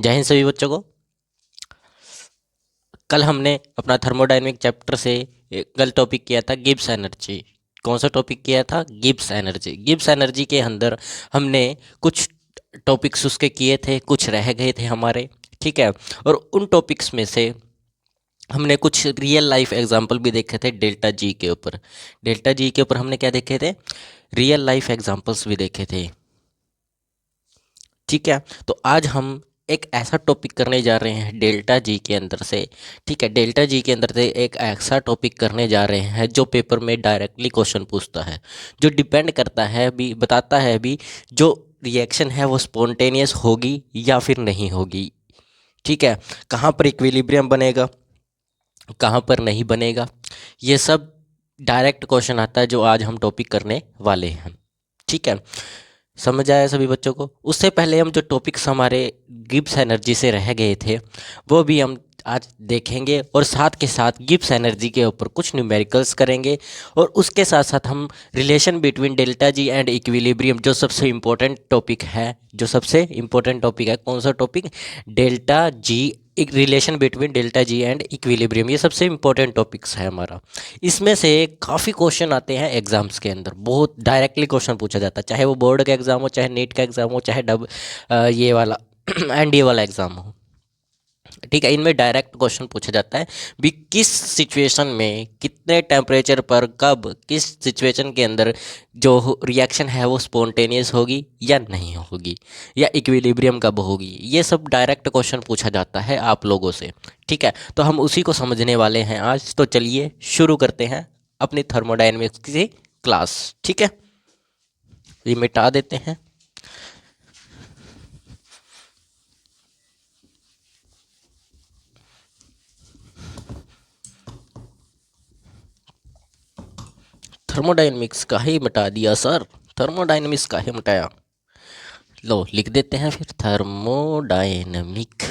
जय हिंद सभी बच्चों को। कल हमने अपना थर्मोडायनेमिक चैप्टर से कल टॉपिक किया था गिब्स एनर्जी। कौन सा टॉपिक किया था? Gibbs energy. गिब्स एनर्जी के अंदर हमने कुछ टॉपिक्स उसके किए थे, कुछ रह गए थे हमारे। ठीक है। और उन टॉपिक्स में से हमने कुछ रियल लाइफ एग्जांपल भी देखे थे डेल्टा जी के ऊपर। डेल्टा जी के ऊपर हमने क्या देखे थे? रियल लाइफ एग्जांपल्स भी देखे थे। ठीक है। तो आज हम एक ऐसा टॉपिक करने जा रहे हैं डेल्टा जी के अंदर से। ठीक है, डेल्टा जी के अंदर से एक ऐसा टॉपिक करने जा रहे हैं जो पेपर में डायरेक्टली क्वेश्चन पूछता है, जो डिपेंड करता है भी, बताता है भी, जो रिएक्शन है वो स्पॉन्टेनियस होगी या फिर नहीं होगी। ठीक है। कहाँ पर इक्विलिब्रियम बनेगा, कहाँ पर नहीं बनेगा, ये सब डायरेक्ट क्वेश्चन आता है जो आज हम टॉपिक करने वाले हैं। ठीक है। समझ आया सभी बच्चों को? उससे पहले हम जो टॉपिक्स हमारे गिब्स एनर्जी से रह गए थे वो भी हम आज देखेंगे, और साथ के साथ गिब्स एनर्जी के ऊपर कुछ न्यूमेरिकल्स करेंगे। और उसके साथ साथ हम relation between delta G and equilibrium, जो सबसे इम्पोर्टेंट टॉपिक है, जो सबसे इम्पोर्टेंट टॉपिक है, कौन सा टॉपिक? डेल्टा जी, एक relation between delta G and equilibrium, ये सबसे इम्पोर्टेंट टॉपिक्स है हमारा। इसमें से काफ़ी क्वेश्चन आते हैं एग्जाम्स के अंदर, बहुत डायरेक्टली क्वेश्चन पूछा जाता है, चाहे वो बोर्ड का एग्जाम हो, चाहे नीट का एग्जाम हो, चाहे ये वाला एनडीए वाला एग्जाम हो। ठीक है, इनमें डायरेक्ट क्वेश्चन पूछा जाता है भी किस सिचुएशन में, कितने टेम्परेचर पर, कब, किस सिचुएशन के अंदर जो रिएक्शन है वो स्पॉन्टेनियस होगी या नहीं होगी, या इक्विलिब्रियम कब होगी। ये सब डायरेक्ट क्वेश्चन पूछा जाता है आप लोगों से। ठीक है, तो हम उसी को समझने वाले हैं आज। तो चलिए शुरू करते हैं अपनी थर्मोडायनेमिक्स की क्लास। ठीक है, ये मिटा देते हैं। थर्मोडायनेमिक्स का ही मिटा दिया सर, थर्मोडायनेमिक्स का ही मिटाया। लो लिख देते हैं फिर थर्मोडायनेमिक।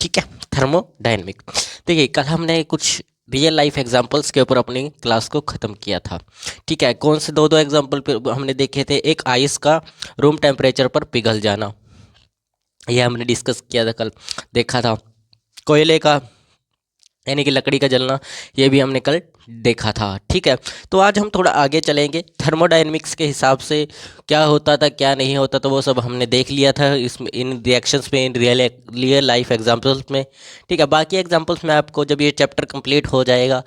ठीक है, थर्मोडायनेमिक। देखिए, कल हमने कुछ रियल लाइफ एग्जांपल्स के ऊपर अपनी क्लास को ख़त्म किया था। ठीक है, कौन से दो दो एग्जांपल हमने देखे थे? एक आइस का रूम टेम्परेचर पर पिघल जाना, ये हमने डिस्कस किया था कल, देखा था। कोयले का, यानी कि लकड़ी का जलना, ये भी हमने कल देखा था। ठीक है, तो आज हम थोड़ा आगे चलेंगे। थर्मोडायनेमिक्स के हिसाब से क्या होता था, क्या नहीं होता, तो वो सब हमने देख लिया था इसमें, इन रिएक्शंस में, इन रियल लाइफ एग्जांपल्स में। ठीक है, बाकी एग्जांपल्स में आपको जब ये चैप्टर कंप्लीट हो जाएगा,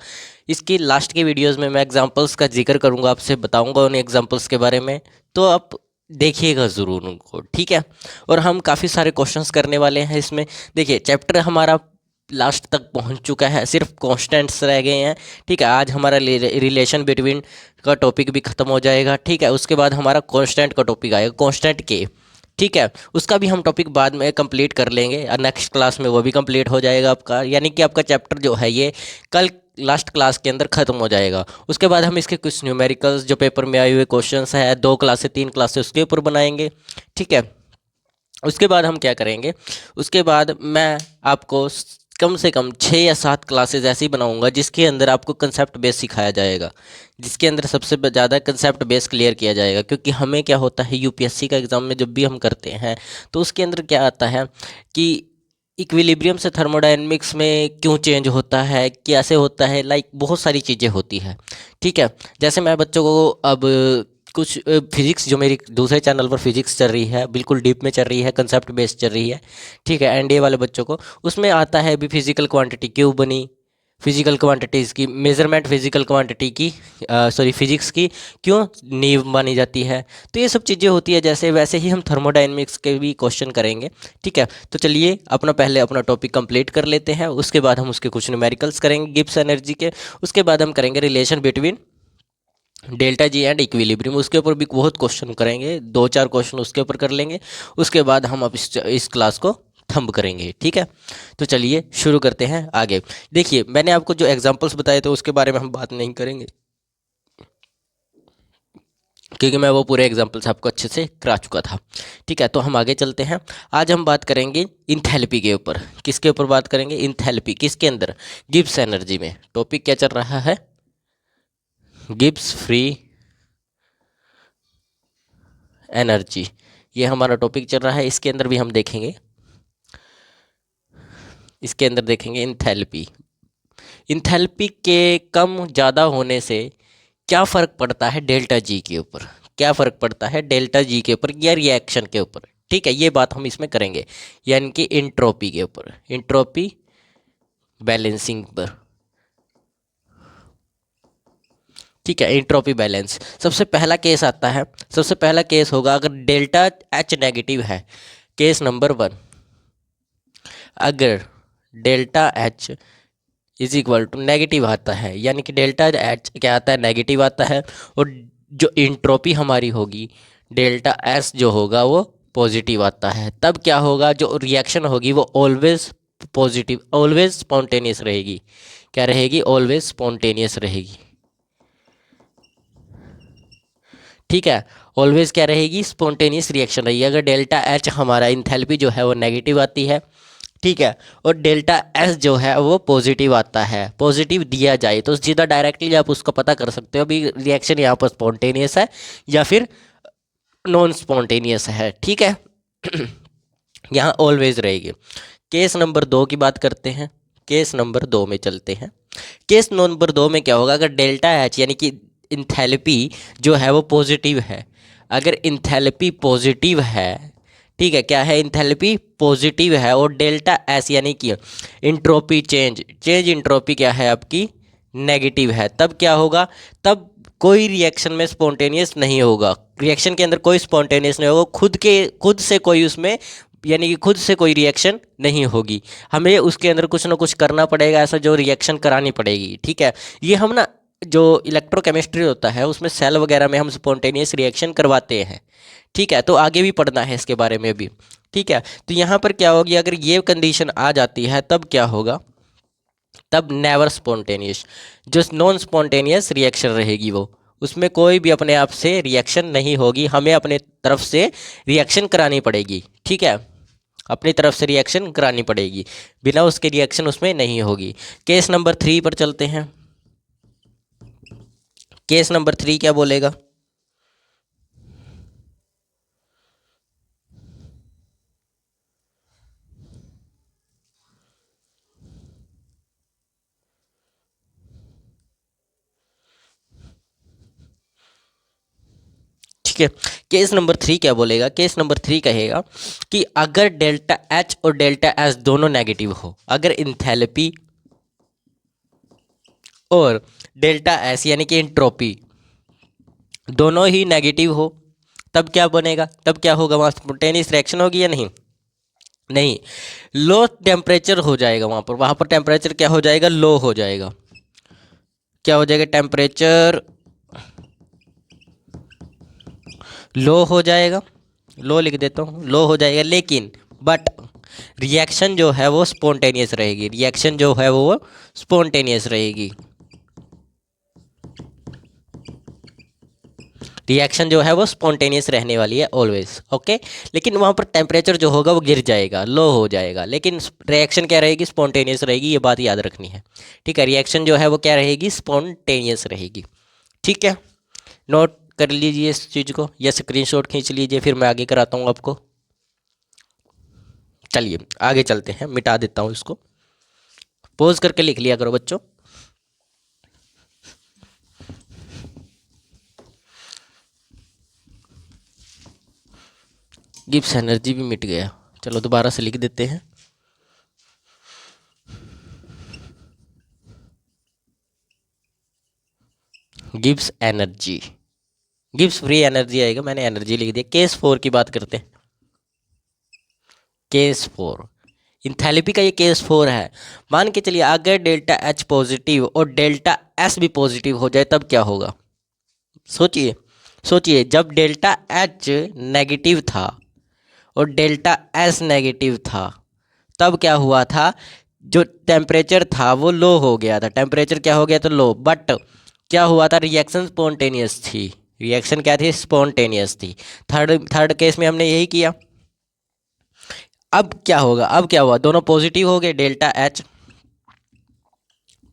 इसकी लास्ट की वीडियोज़ में मैं एग्जाम्पल्स का जिक्र करूँगा, आपसे बताऊँगा उन एग्जाम्पल्स के बारे में, तो आप देखिएगा ज़रूर उनको। ठीक है, और हम काफ़ी सारे क्वेश्चंस करने वाले हैं इसमें। देखिए, चैप्टर हमारा लास्ट तक पहुंच चुका है, सिर्फ कॉन्स्टेंट्स रह गए हैं। ठीक है, आज हमारा रिलेशन बिटवीन का टॉपिक भी ख़त्म हो जाएगा। ठीक है, उसके बाद हमारा कांस्टेंट का टॉपिक आएगा, कांस्टेंट के। ठीक है, उसका भी हम टॉपिक बाद में कंप्लीट कर लेंगे, और नेक्स्ट क्लास में वो भी कंप्लीट हो जाएगा आपका, यानी कि आपका चैप्टर जो है ये कल लास्ट क्लास के अंदर ख़त्म हो जाएगा। उसके बाद हम इसके कुछ न्यूमेरिकल्स जो पेपर में आए हुए क्वेश्चंस है, 2 क्लास से 3 क्लास से, उसके ऊपर बनाएंगे। ठीक है, उसके बाद हम क्या करेंगे? उसके बाद मैं आपको कम से कम 6 या 7 क्लासेस ऐसी बनाऊंगा जिसके अंदर आपको कंसेप्ट बेस सिखाया जाएगा, जिसके अंदर सबसे ज़्यादा कंसेप्ट बेस क्लियर किया जाएगा। क्योंकि हमें क्या होता है, यूपीएससी का एग्ज़ाम में जब भी हम करते हैं तो उसके अंदर क्या आता है कि इक्विलिब्रियम से थर्मोडायनेमिक्स में क्यों चेंज होता है, कैसे होता है, लाइक बहुत सारी चीज़ें होती है। ठीक है, जैसे मैं बच्चों को अब कुछ फिजिक्स, जो मेरी दूसरे चैनल पर फिजिक्स चल रही है, बिल्कुल डीप में चल रही है, कंसेप्ट बेस्ड चल रही है। ठीक है, एनडीए वाले बच्चों को उसमें आता है भी फिजिकल क्वांटिटी क्यों बनी, फिजिकल क्वांटिटीज़ की मेजरमेंट, फिजिकल क्वांटिटी की, सॉरी फिजिक्स की क्यों नींव मानी जाती है। तो ये सब चीज़ें होती है, जैसे वैसे ही हम थर्मोडायनेमिक्स के भी क्वेश्चन करेंगे। ठीक है, तो चलिए पहले अपना टॉपिक कंप्लीट कर लेते हैं, उसके बाद हम उसके कुछ न्यूमेरिकल्स करेंगे गिब्स एनर्जी के। उसके बाद हम करेंगे relation between delta G and equilibrium, उसके ऊपर भी बहुत क्वेश्चन करेंगे, 2-4 क्वेश्चन उसके ऊपर कर लेंगे। उसके बाद हम अब इस क्लास को थंब करेंगे। ठीक है, तो चलिए शुरू करते हैं आगे। देखिए, मैंने आपको जो एग्जांपल्स बताए थे उसके बारे में हम बात नहीं करेंगे, क्योंकि मैं वो पूरे एग्जांपल्स आपको अच्छे से करा चुका था। ठीक है, तो हम आगे चलते हैं। आज हम बात करेंगे इंथैल्पी के ऊपर। किसके ऊपर बात करेंगे? इंथैल्पी। किसके अंदर? गिब्स एनर्जी में। टॉपिक क्या चल रहा है? गिब्स फ्री एनर्जी, ये हमारा टॉपिक चल रहा है। इसके अंदर भी हम देखेंगे, इसके अंदर देखेंगे इंथैल्पी। इंथैल्पी के कम ज़्यादा होने से क्या फ़र्क पड़ता है डेल्टा जी के ऊपर, क्या फ़र्क पड़ता है डेल्टा जी के ऊपर या रिएक्शन के ऊपर। ठीक है, ये बात हम इसमें करेंगे, यानी कि इंट्रोपी के ऊपर, इंट्रोपी बैलेंसिंग पर। ठीक है, इंट्रोपी बैलेंस। सबसे पहला केस आता है, सबसे पहला केस होगा अगर डेल्टा एच नेगेटिव है। केस नंबर 1, अगर delta H is equal to negative आता है, यानी कि डेल्टा एच क्या आता है, नेगेटिव आता है, और जो इंट्रोपी हमारी होगी डेल्टा एस जो होगा वो पॉजिटिव आता है। तब क्या होगा, जो रिएक्शन होगी वो ऑलवेज पॉजिटिव, ऑलवेज स्पॉन्टेनियस रहेगी। क्या रहेगी, ऑलवेज स्पॉन्टेनियस रहेगी। ठीक है, ऑलवेज क्या रहेगी, स्पॉन्टेनियस रिएक्शन रहेगी अगर डेल्टा एच हमारा इंथैल्पी जो है वो नेगेटिव आती है। ठीक है, और डेल्टा एस जो है वो पॉजिटिव आता है, पॉजिटिव दिया जाए तो सीधा डायरेक्टली आप उसको पता कर सकते हो अभी रिएक्शन यहाँ पर स्पॉन्टेनियस है या फिर नॉन स्पॉन्टेनियस है। ठीक है यहाँ ऑलवेज रहेगी। केस नंबर 2 की बात करते हैं, केस नंबर 2 में चलते हैं। केस नंबर 2 में क्या होगा, अगर डेल्टा एच यानी कि इंथैल्पी जो है वो पॉजिटिव है, अगर इंथैल्पी पॉजिटिव है, ठीक है, क्या है, इंथैल्पी पॉजिटिव है, और डेल्टा एस यानी कि इंट्रोपी चेंज इंट्रोपी क्या है आपकी, नेगेटिव है, तब क्या होगा, तब कोई रिएक्शन में स्पॉन्टेनियस नहीं होगा, रिएक्शन के अंदर कोई स्पॉन्टेनियस नहीं होगा, खुद से कोई उसमें, यानी कि खुद से कोई रिएक्शन नहीं होगी, हमें उसके अंदर कुछ ना कुछ करना पड़ेगा, ऐसा जो रिएक्शन करानी पड़ेगी। ठीक है, ये हम ना जो इलेक्ट्रोकेमिस्ट्री होता है उसमें सेल वगैरह में हम स्पॉन्टेनियस रिएक्शन करवाते हैं। ठीक है, तो आगे भी पढ़ना है इसके बारे में भी। ठीक है, तो यहाँ पर क्या होगी, अगर ये कंडीशन आ जाती है तब क्या होगा, तब नेवर स्पॉन्टेनियस, जो नॉन स्पॉन्टेनियस रिएक्शन रहेगी वो, उसमें कोई भी अपने आप से रिएक्शन नहीं होगी, हमें अपने तरफ से रिएक्शन करानी पड़ेगी। ठीक है, अपनी तरफ से रिएक्शन करानी पड़ेगी, बिना उसके रिएक्शन उसमें नहीं होगी। केस नंबर 3 पर चलते हैं। केस नंबर 3 क्या बोलेगा, ठीक है, केस नंबर 3 क्या बोलेगा, केस नंबर 3 कहेगा कि अगर डेल्टा एच और डेल्टा एस दोनों नेगेटिव हो, अगर इंथैल्पी और डेल्टा एस यानी कि एंट्रोपी दोनों ही नेगेटिव हो, तब क्या बनेगा, तब क्या होगा, वहाँ स्पॉन्टेनियस रिएक्शन होगी या नहीं, नहीं, लो टेम्परेचर हो जाएगा वहाँ पर टेम्परेचर क्या हो जाएगा, लो हो जाएगा, क्या हो जाएगा, टेम्परेचर लो हो जाएगा, लो लिख देता हूँ, लो हो जाएगा, लेकिन बट रिएक्शन जो है वो स्पॉन्टेनियस रहेगी, रिएक्शन जो है वो स्पॉन्टेनियस रहेगी, रिएक्शन जो है वो स्पॉन्टेनियस रहने वाली है ऑलवेज। ओके, लेकिन वहाँ पर टेम्परेचर जो होगा वो गिर जाएगा, लो हो जाएगा, लेकिन रिएक्शन क्या रहेगी, स्पॉन्टेनियस रहेगी, ये बात याद रखनी है। ठीक है, रिएक्शन जो है वो क्या रहेगी, स्पॉन्टेनियस रहेगी। ठीक है, नोट कर लीजिए इस चीज़ को या स्क्रीनशॉट खींच लीजिए, फिर मैं आगे कराता हूँ आपको। चलिए आगे चलते हैं, मिटा देता हूँ इसको, पॉज करके लिख लिया करो बच्चों। गिब्स एनर्जी भी मिट गया, चलो दोबारा से लिख देते हैं। Gibbs energy, Gibbs free energy आएगा, मैंने एनर्जी लिख दिया। केस 4 की बात करते हैं। केस 4 इंथैल्पी का ये केस 4 है। मान के चलिए अगर डेल्टा एच पॉजिटिव और डेल्टा एस भी पॉजिटिव हो जाए तब क्या होगा, सोचिए सोचिए, जब डेल्टा एच नेगेटिव था और डेल्टा एस नेगेटिव था तब क्या हुआ था, जो टेम्परेचर था वो लो हो गया था, टेम्परेचर क्या हो गया था, लो, बट क्या हुआ था, रिएक्शन स्पॉन्टेनियस थी, रिएक्शन क्या थी, स्पॉन्टेनियस थी। थर्ड केस में हमने यही किया। अब क्या होगा, अब क्या हुआ, दोनों पॉजिटिव हो गए, डेल्टा एच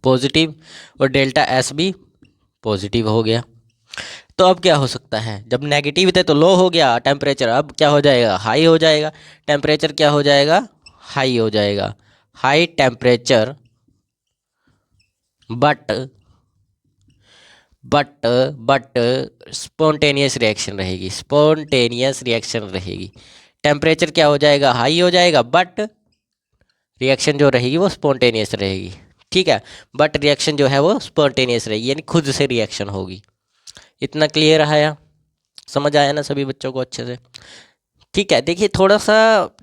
पॉजिटिव और डेल्टा एस भी पॉजिटिव हो गया, तो अब क्या हो सकता है, जब नेगेटिव थे तो लो हो गया टेम्परेचर, अब क्या हो जाएगा, हाई हो जाएगा टेम्परेचर, क्या हो जाएगा, हाई हो जाएगा, high temperature, but but but spontaneous reaction रहेगी, स्पॉन्टेनियस रिएक्शन रहेगी। टेम्परेचर क्या हो जाएगा, हाई हो जाएगा, बट रिएक्शन जो रहेगी वो स्पॉन्टेनियस रहेगी। ठीक है, बट रिएक्शन जो है वो स्पॉन्टेनियस रहेगी, यानी खुद से रिएक्शन होगी। इतना क्लियर आया, समझ आया ना सभी बच्चों को अच्छे से? ठीक है, देखिए थोड़ा सा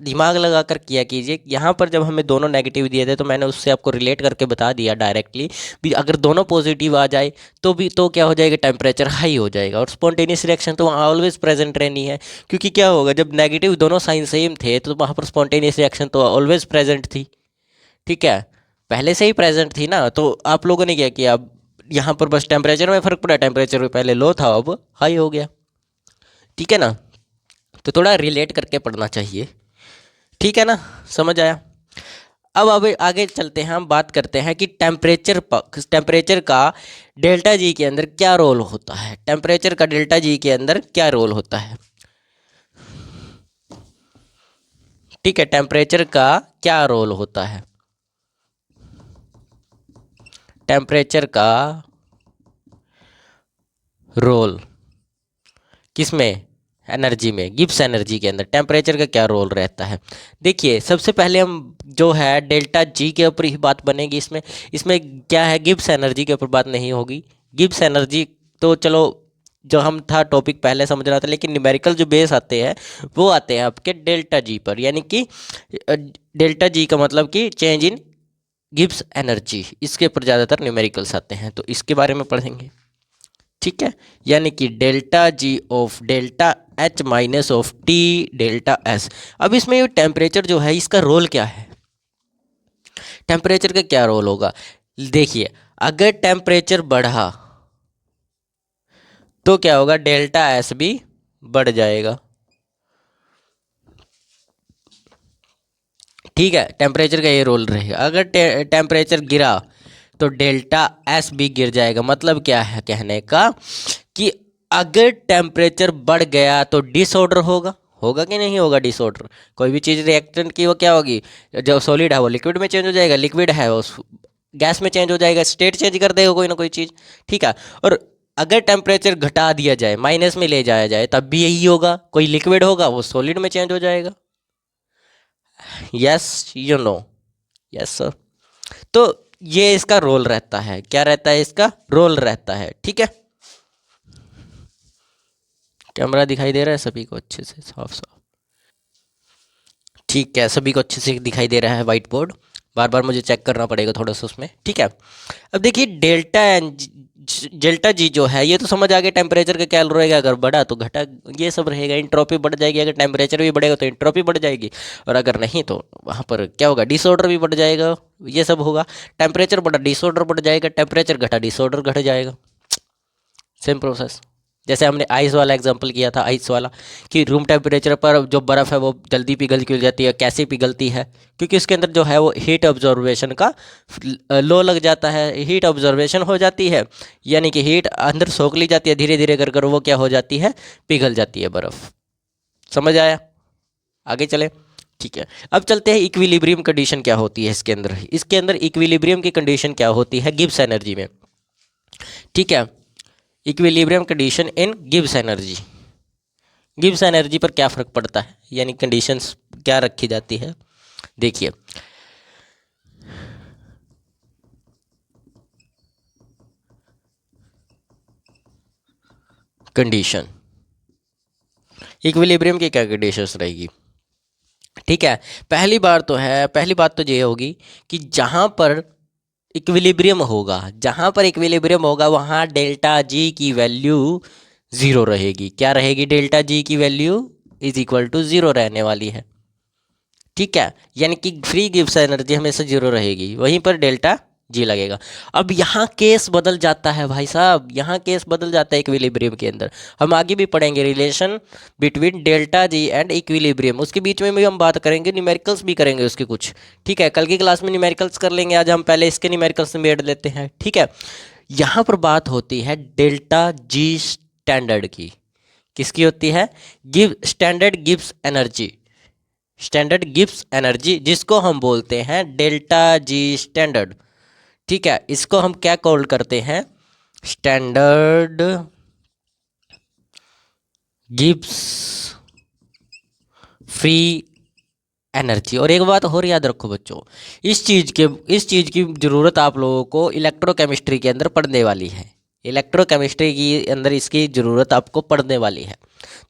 दिमाग लगा कर किया कीजिए। यहाँ पर जब हमें दोनों नेगेटिव दिए थे तो मैंने उससे आपको रिलेट करके बता दिया डायरेक्टली भी, अगर दोनों पॉजिटिव आ जाए तो भी तो क्या हो जाएगा, टेम्परेचर हाई हो जाएगा, और स्पॉन्टेनियस रिएक्शन तो वहाँ ऑलवेज प्रेजेंट रहनी है, क्योंकि क्या होगा, जब नेगेटिव दोनों साइन सेम थे तो वहाँ पर स्पॉन्टेनियस रिएक्शन तो ऑलवेज प्रेजेंट थी। ठीक है, पहले से ही प्रेजेंट थी ना, तो आप लोगों ने क्या किया, अब यहाँ पर बस टेम्परेचर में फ़र्क पड़ा, टेम्परेचर में पहले लो था अब हाई हो गया। ठीक है ना, तो थोड़ा रिलेट करके पढ़ना चाहिए। ठीक है ना, समझ आया? अब आगे चलते हैं, हम बात करते हैं कि टेम्परेचर का डेल्टा जी के अंदर क्या रोल होता है, टेम्परेचर का डेल्टा जी के अंदर क्या रोल होता है। ठीक है, टेम्परेचर का क्या रोल होता है, टेम्परेचर का रोल किसमें, एनर्जी में, गिब्स एनर्जी के अंदर टेम्परेचर का क्या रोल रहता है। देखिए सबसे पहले हम जो है डेल्टा जी के ऊपर ही बात बनेगी, इसमें इसमें क्या है, गिब्स एनर्जी के ऊपर बात नहीं होगी। गिब्स एनर्जी तो चलो जो हम था टॉपिक पहले समझ रहा था, लेकिन न्यूमेरिकल जो बेस आते हैं वो आते हैं आपके डेल्टा जी पर, यानी कि डेल्टा जी का मतलब कि चेंज इन गिब्स एनर्जी, इसके ऊपर ज़्यादातर न्यूमेरिकल्स आते हैं, तो इसके बारे में पढ़ेंगे। ठीक है, यानी कि delta G of delta H minus of T delta S. अब इसमें ये टेम्परेचर जो है इसका रोल क्या है, टेम्परेचर का क्या रोल होगा। देखिए अगर टेम्परेचर बढ़ा तो क्या होगा, डेल्टा एस भी बढ़ जाएगा। ठीक है, टेम्परेचर का ये रोल रहेगा। अगर टेम्परेचर गिरा तो डेल्टा एस भी गिर जाएगा। मतलब क्या है कहने का कि अगर टेम्परेचर बढ़ गया तो डिसऑर्डर होगा, होगा कि नहीं होगा डिसऑर्डर। कोई भी चीज़ रिएक्टेंट की वो क्या होगी, जो सॉलिड है वो लिक्विड में चेंज हो जाएगा, लिक्विड है वो गैस में चेंज हो जाएगा, स्टेट चेंज कर देगा कोई ना कोई चीज़। ठीक है, और अगर टेम्परेचर घटा दिया जाए, माइनस में ले जाया जाए, तब भी यही होगा, कोई लिक्विड होगा वो सॉलिड में चेंज हो जाएगा। Yes you know, yes sir. तो ये इसका रोल रहता है, क्या रहता है, इसका रोल रहता है। ठीक है, कैमरा दिखाई दे रहा है सभी को अच्छे से, साफ साफ? ठीक है, सभी को अच्छे से दिखाई दे रहा है वाइट बोर्ड, बार बार मुझे चेक करना पड़ेगा थोड़ा सा उसमें। ठीक है, अब देखिए डेल्टा जी जो है ये तो समझ आ गया, टेम्परेचर का क्या रहेगा, अगर बढ़ा तो घटा, ये सब रहेगा। इंट्रोपी बढ़ जाएगी, अगर टेम्परेचर भी बढ़ेगा तो इंट्रोपी बढ़ जाएगी, और अगर नहीं तो वहाँ पर क्या होगा, डिसऑर्डर भी बढ़ जाएगा, ये सब होगा। टेम्परेचर बढ़ा डिसऑर्डर बढ़ जाएगा, टेम्परेचर घटा डिसऑर्डर घट जाएगा, सेम प्रोसेस। जैसे हमने आइस वाला एग्जांपल किया था, आइस वाला कि रूम टेम्परेचर पर जो बर्फ़ है वो जल्दी पिघल क्यों जाती है, कैसे पिघलती है, क्योंकि उसके अंदर जो है वो हीट ऑब्जर्वेशन का लो लग जाता है, हीट ऑब्जर्वेशन हो जाती है, यानी कि हीट अंदर सोख ली जाती है, धीरे धीरे कर कर वो क्या हो जाती है, पिघल जाती है बर्फ़। समझ आया? आगे चले। ठीक है, अब चलते हैं इक्विलिब्रियम कंडीशन क्या होती है इसके अंदर। इसके अंदर इक्विलिब्रियम की कंडीशन क्या होती है गिब्स एनर्जी में। ठीक है, equilibrium condition in Gibbs energy, Gibbs energy पर क्या फ़र्क पड़ता है, यानी कंडीशंस क्या रखी जाती है। देखिए कंडीशन, इक्विलिब्रियम की क्या कंडीशंस रहेगी। ठीक है, पहली बात तो ये होगी कि जहाँ पर इक्विलिब्रियम होगा, जहाँ पर इक्विलिब्रियम होगा वहाँ डेल्टा जी की वैल्यू ज़ीरो रहेगी। क्या रहेगी, डेल्टा जी की value is equal to zero रहने वाली है। ठीक है, यानी कि फ्री गिब्स एनर्जी हमेशा जीरो रहेगी, वहीं पर डेल्टा जी लगेगा। अब यहाँ केस बदल जाता है भाई साहब, यहाँ केस बदल जाता है इक्विलिब्रियम के अंदर। हम आगे भी पढ़ेंगे relation between delta G and equilibrium, उसके बीच में भी हम बात करेंगे, न्यूमेरिकल्स भी करेंगे उसके कुछ। ठीक है, कल की क्लास में न्यूमेरिकल्स कर लेंगे, आज हम पहले इसके न्यूमेरिकल्स निबेड़ लेते हैं। ठीक है, यहाँ पर बात होती है डेल्टा जी स्टैंडर्ड की, किसकी होती है? Standard gives energy, standard gives energy, जिसको हम बोलते हैं डेल्टा जी स्टैंडर्ड। ठीक है, इसको हम क्या कॉल करते हैं? Standard gives free energy. और एक बात और याद रखो बच्चों, इस चीज़ की ज़रूरत आप लोगों को इलेक्ट्रोकेमिस्ट्री के अंदर पढ़ने वाली है। इलेक्ट्रोकेमिस्ट्री के अंदर इसकी ज़रूरत आपको पढ़ने वाली है,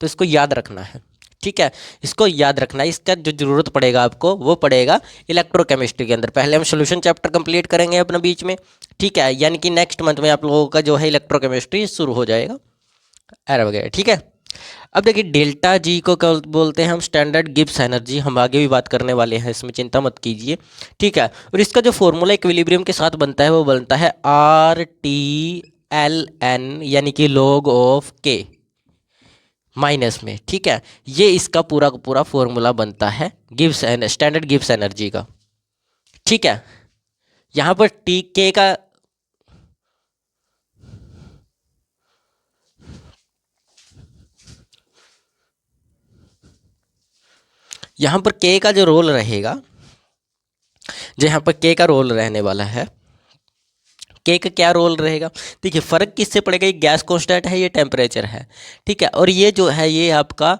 तो इसको याद रखना है। ठीक है, इसको याद रखना है, इसका जो ज़रूरत पड़ेगा आपको वो पड़ेगा इलेक्ट्रोकेमिस्ट्री के अंदर। पहले हम सॉल्यूशन चैप्टर कंप्लीट करेंगे अपने बीच में। ठीक है, यानी कि नेक्स्ट मंथ में आप लोगों का जो है इलेक्ट्रोकेमिस्ट्री शुरू हो जाएगा एरा वगैरह। ठीक है, अब देखिए डेल्टा जी को क्या बोलते हैं हम? Standard Gibbs energy. हम आगे भी बात करने वाले हैं, इसमें चिंता मत कीजिए। ठीक है, और इसका जो फॉर्मूला इक्विलिब्रियम के साथ बनता है वो बनता है RTLN, यानी कि log ऑफ K माइनस में। ठीक है, ये इसका पूरा का पूरा फॉर्मूला बनता है Gibbs and standard Gibbs energy का। ठीक है, यहाँ पर K का जो रोल रहेगा, जो यहाँ पर K का रोल रहने वाला है, K का क्या रोल रहेगा? देखिए फ़र्क किससे पड़ेगा? ये गैस कांस्टेंट है, ये टेम्परेचर है। ठीक है, और ये जो है ये आपका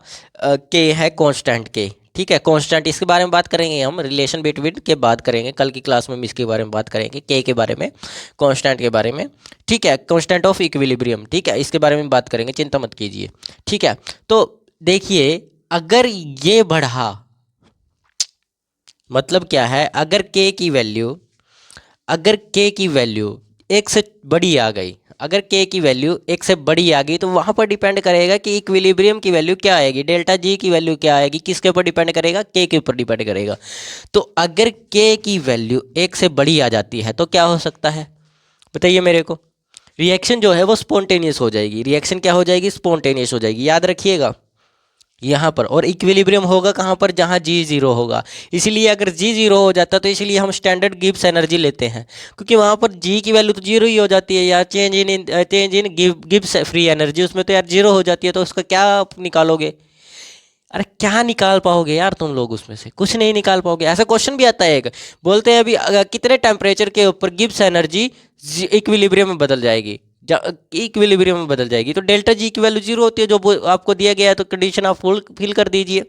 K है, कांस्टेंट K। ठीक है, कांस्टेंट, इसके बारे में बात करेंगे हम रिलेशन बिटवीन के बात करेंगे कल की क्लास में, हम इसके बारे में बात करेंगे K के बारे में, कांस्टेंट के बारे में। ठीक है, कांस्टेंट ऑफ इक्विलिब्रियम। ठीक है, इसके बारे में बात करेंगे, चिंता मत कीजिए। ठीक है, तो देखिए अगर ये बढ़ा, मतलब क्या है? अगर K की वैल्यू एक से बड़ी आ गई, अगर K की वैल्यू एक से बड़ी आ गई, तो वहाँ पर डिपेंड करेगा कि इक्विलिब्रियम की वैल्यू क्या आएगी, डेल्टा जी की वैल्यू क्या आएगी, किसके ऊपर डिपेंड करेगा? K के ऊपर डिपेंड करेगा। तो अगर K की वैल्यू एक से बड़ी आ जाती है तो क्या हो सकता है, बताइए मेरे को? रिएक्शन जो है वो स्पॉन्टेनियस हो जाएगी। रिएक्शन क्या हो जाएगी? स्पॉन्टेनियस हो जाएगी, याद रखिएगा यहाँ पर। और इक्विलिब्रियम होगा कहाँ पर? जहाँ जी जीरो होगा। इसलिए अगर जी जीरो हो जाता तो इसलिए हम स्टैंडर्ड गिब्स एनर्जी लेते हैं, क्योंकि वहाँ पर जी की वैल्यू तो जीरो ही हो जाती है यार। Change in Gibbs free energy, उसमें तो यार जीरो हो जाती है, तो उसका क्या आप निकालोगे? अरे क्या निकाल पाओगे यार तुम लोग? उसमें से कुछ नहीं निकाल पाओगे। ऐसा क्वेश्चन भी आता है एक, बोलते हैं अभी कितने टेम्परेचर के ऊपर गिब्स एनर्जी इक्विलिब्रियम में बदल जाएगी, इक्विलिब्रियम में बदल जाएगी? तो डेल्टा जी की वैल्यू जीरो होती है, जो आपको दिया गया है, तो कंडीशन आप फिल कर दीजिए।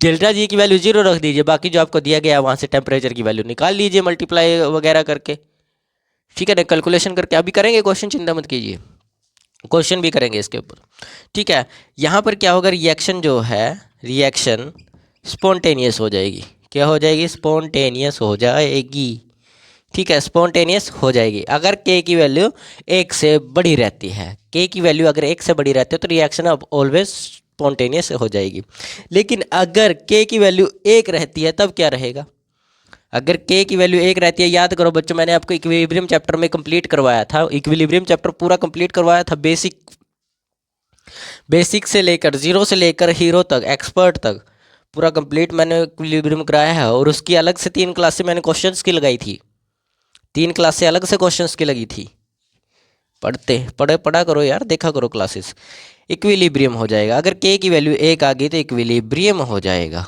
डेल्टा जी की वैल्यू जीरो रख दीजिए, बाकी जो आपको दिया गया है वहाँ से टेम्परेचर की वैल्यू निकाल लीजिए, मल्टीप्लाई वगैरह करके। ठीक है ना, कैलकुलेशन करके अभी करेंगे क्वेश्चन, चिंता मत कीजिए, क्वेश्चन भी करेंगे इसके ऊपर। ठीक है, यहाँ पर क्या होगा? रिएक्शन जो है, रिएक्शन स्पॉन्टेनियस हो जाएगी। क्या हो जाएगी? स्पॉन्टेनियस हो जाएगी। ठीक है, स्पॉन्टेनियस हो जाएगी अगर K की वैल्यू एक से बड़ी रहती है। K की वैल्यू अगर एक से बड़ी रहती है तो रिएक्शन अब ऑलवेज स्पॉन्टेनियस हो जाएगी। लेकिन अगर K की वैल्यू एक रहती है तब क्या रहेगा? अगर K की वैल्यू एक रहती है, याद करो बच्चों, मैंने आपको इक्विलिब्रियम चैप्टर में कंप्लीट करवाया था, इक्विलिब्रियम चैप्टर पूरा कंप्लीट करवाया था, बेसिक से लेकर जीरो से लेकर हीरो तक, एक्सपर्ट तक पूरा कंप्लीट मैंने इक्विलिब्रियम कराया है। और उसकी अलग से 3 क्लास से मैंने क्वेश्चंस की लगाई थी, 3 क्लास से अलग से क्वेश्चंस की लगी थी। पढ़ा करो यार, देखा करो क्लासेस। इक्विलिब्रियम हो जाएगा अगर K की वैल्यू एक आ गई तो इक्विलिब्रियम हो जाएगा।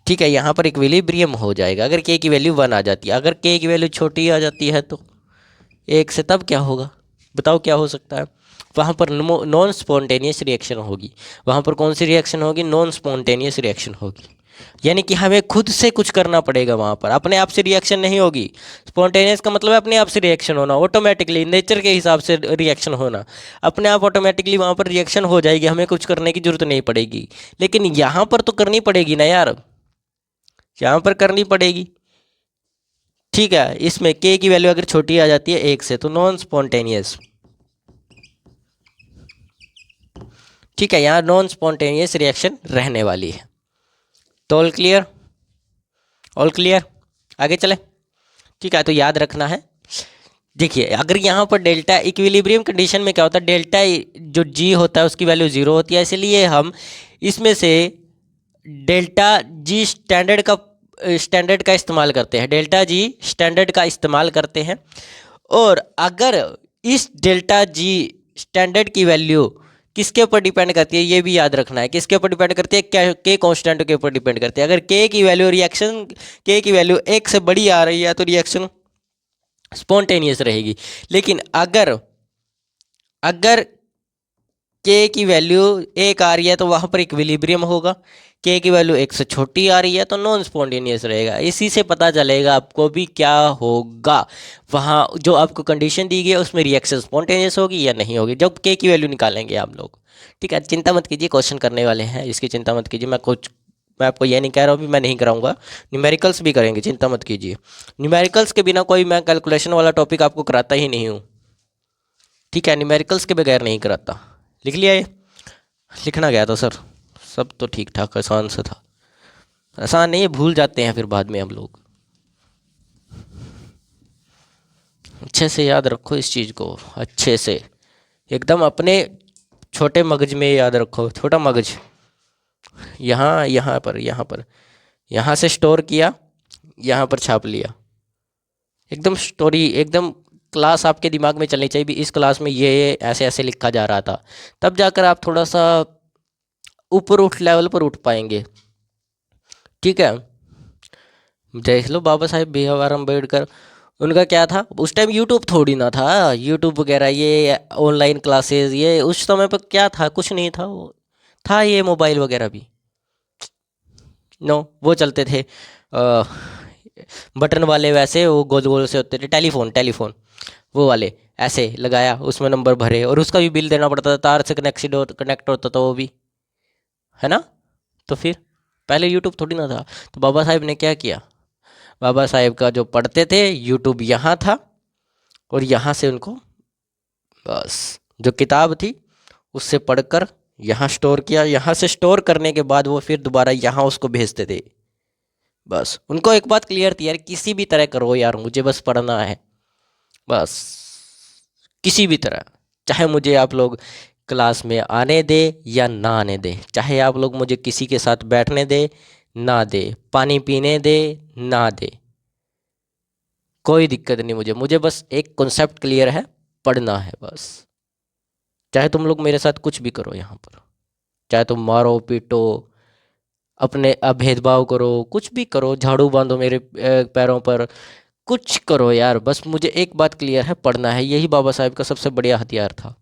ठीक है, यहाँ पर इक्विलिब्रियम हो जाएगा अगर K की वैल्यू 1 आ जाती है। अगर K की वैल्यू छोटी आ जाती है तो एक से, तब क्या होगा? बताओ क्या हो सकता है? वहाँ पर नॉन स्पॉन्टेनियस रिएक्शन होगी। वहाँ पर कौन सी रिएक्शन होगी? नॉन स्पॉन्टेनियस रिएक्शन होगी। यानी कि हमें खुद से कुछ करना पड़ेगा, वहाँ पर अपने आप से रिएक्शन नहीं होगी। स्पॉन्टेनियस का मतलब है अपने आप से रिएक्शन होना, ऑटोमेटिकली नेचर के हिसाब से रिएक्शन होना, अपने आप ऑटोमेटिकली वहाँ पर रिएक्शन हो जाएगी, हमें कुछ करने की जरूरत नहीं पड़ेगी। लेकिन यहाँ पर तो करनी पड़ेगी ना यार, यहाँ पर करनी पड़ेगी। ठीक है, इसमें K की वैल्यू अगर छोटी आ जाती है एक से तो नॉन स्पॉन्टेनियस। ठीक है, यहाँ नॉन स्पॉन्टेनियस रिएक्शन रहने वाली है। तो ऑल क्लियर? All clear? आगे चले। ठीक है, तो याद रखना है। देखिए अगर यहाँ पर डेल्टा इक्विलिब्रियम कंडीशन में क्या होता है? डेल्टा जो जी होता है उसकी वैल्यू जीरो होती है, इसलिए हम इसमें से डेल्टा जी स्टैंडर्ड का इस्तेमाल करते हैं, डेल्टा जी स्टैंडर्ड का इस्तेमाल करते हैं। और अगर इस डेल्टा जी स्टैंडर्ड की वैल्यू किसके ऊपर डिपेंड करती है, ये भी याद रखना है। किसके ऊपर डिपेंड करती है, क्या के कांस्टेंट के ऊपर डिपेंड करती है। अगर के की वैल्यू रिएक्शन के की वैल्यू 1 से बड़ी आ रही है तो रिएक्शन स्पॉन्टेनियस रहेगी। लेकिन अगर अगर के की वैल्यू 1 आ रही है तो वहाँ पर इक्विलिब्रियम होगा। के की वैल्यू 1 से छोटी आ रही है तो नॉन स्पॉन्टेनियस रहेगा। इसी से पता चलेगा आपको भी क्या होगा, वहाँ जो आपको कंडीशन दी गई है उसमें रिएक्शन स्पॉन्टेनियस होगी या नहीं होगी, जब के की वैल्यू निकालेंगे आप लोग। ठीक है, चिंता मत कीजिए, क्वेश्चन करने वाले हैं, इसकी चिंता मत कीजिए। मैं आपको ये नहीं कह रहा हूँ भी मैं नहीं कराऊंगा, न्यूमेरिकल्स भी करेंगे, चिंता मत कीजिए। न्यूमेरिकल्स के बिना कोई मैं कैलकुलेशन वाला टॉपिक आपको कराता ही नहीं हूँ। ठीक है, न्यूमेरिकल्स के बगैर नहीं कराता। लिख लिया ये, लिखना गया था सर, सब तो ठीक ठाक आसान सा था। आसान नहीं है, भूल जाते हैं फिर बाद में हम लोग। अच्छे से याद रखो इस चीज़ को, अच्छे से एकदम अपने छोटे मगज में याद रखो। छोटा मगज यहाँ से स्टोर किया, यहाँ पर छाप लिया। एकदम स्टोरी, एकदम क्लास आपके दिमाग में चलनी चाहिए भी इस क्लास में ये ऐसे ऐसे लिखा जा रहा था, तब जाकर आप थोड़ा सा ऊपर उठ लेवल पर उठ पाएंगे। ठीक है, देख लो बाबा साहेब भीमराव अम्बेडकर, उनका क्या था उस टाइम, यूट्यूब थोड़ी ना था, यूट्यूब वगैरह ये ऑनलाइन क्लासेस ये उस समय पर क्या था, कुछ नहीं था। वो था ये मोबाइल वगैरह भी नो, वो चलते थे बटन वाले, वैसे वो गोल गोल से होते थे, टेलीफोन टेलीफोन वो वाले, ऐसे लगाया उसमें नंबर भरे और उसका भी बिल देना पड़ता था, तार से कनेक्ट होता था वो भी, है ना। तो फिर पहले यूट्यूब थोड़ी ना था। तो बाबा साहेब ने क्या किया, बाबा साहेब का जो पढ़ते थे यूट्यूब यहाँ था और यहाँ से उनको बस जो किताब थी उससे पढ़कर यहाँ स्टोर किया, यहाँ से स्टोर करने के बाद वो फिर दोबारा यहाँ उसको भेजते थे। बस उनको एक बात क्लियर थी यार, किसी भी तरह करो यार, मुझे बस पढ़ना है, बस किसी भी तरह, चाहे मुझे आप लोग क्लास में आने दे या ना आने दे, चाहे आप लोग मुझे किसी के साथ बैठने दे ना दे, पानी पीने दे ना दे, कोई दिक्कत नहीं मुझे, मुझे बस एक कॉन्सेप्ट क्लियर है, पढ़ना है बस। चाहे तुम लोग मेरे साथ कुछ भी करो यहाँ पर, चाहे तुम मारो पीटो, अपने भेदभाव करो, कुछ भी करो, झाड़ू बांधो मेरे पैरों पर, कुछ करो यार, बस मुझे एक बात क्लियर है, पढ़ना है। यही बाबा साहेब का सबसे बढ़िया हथियार था,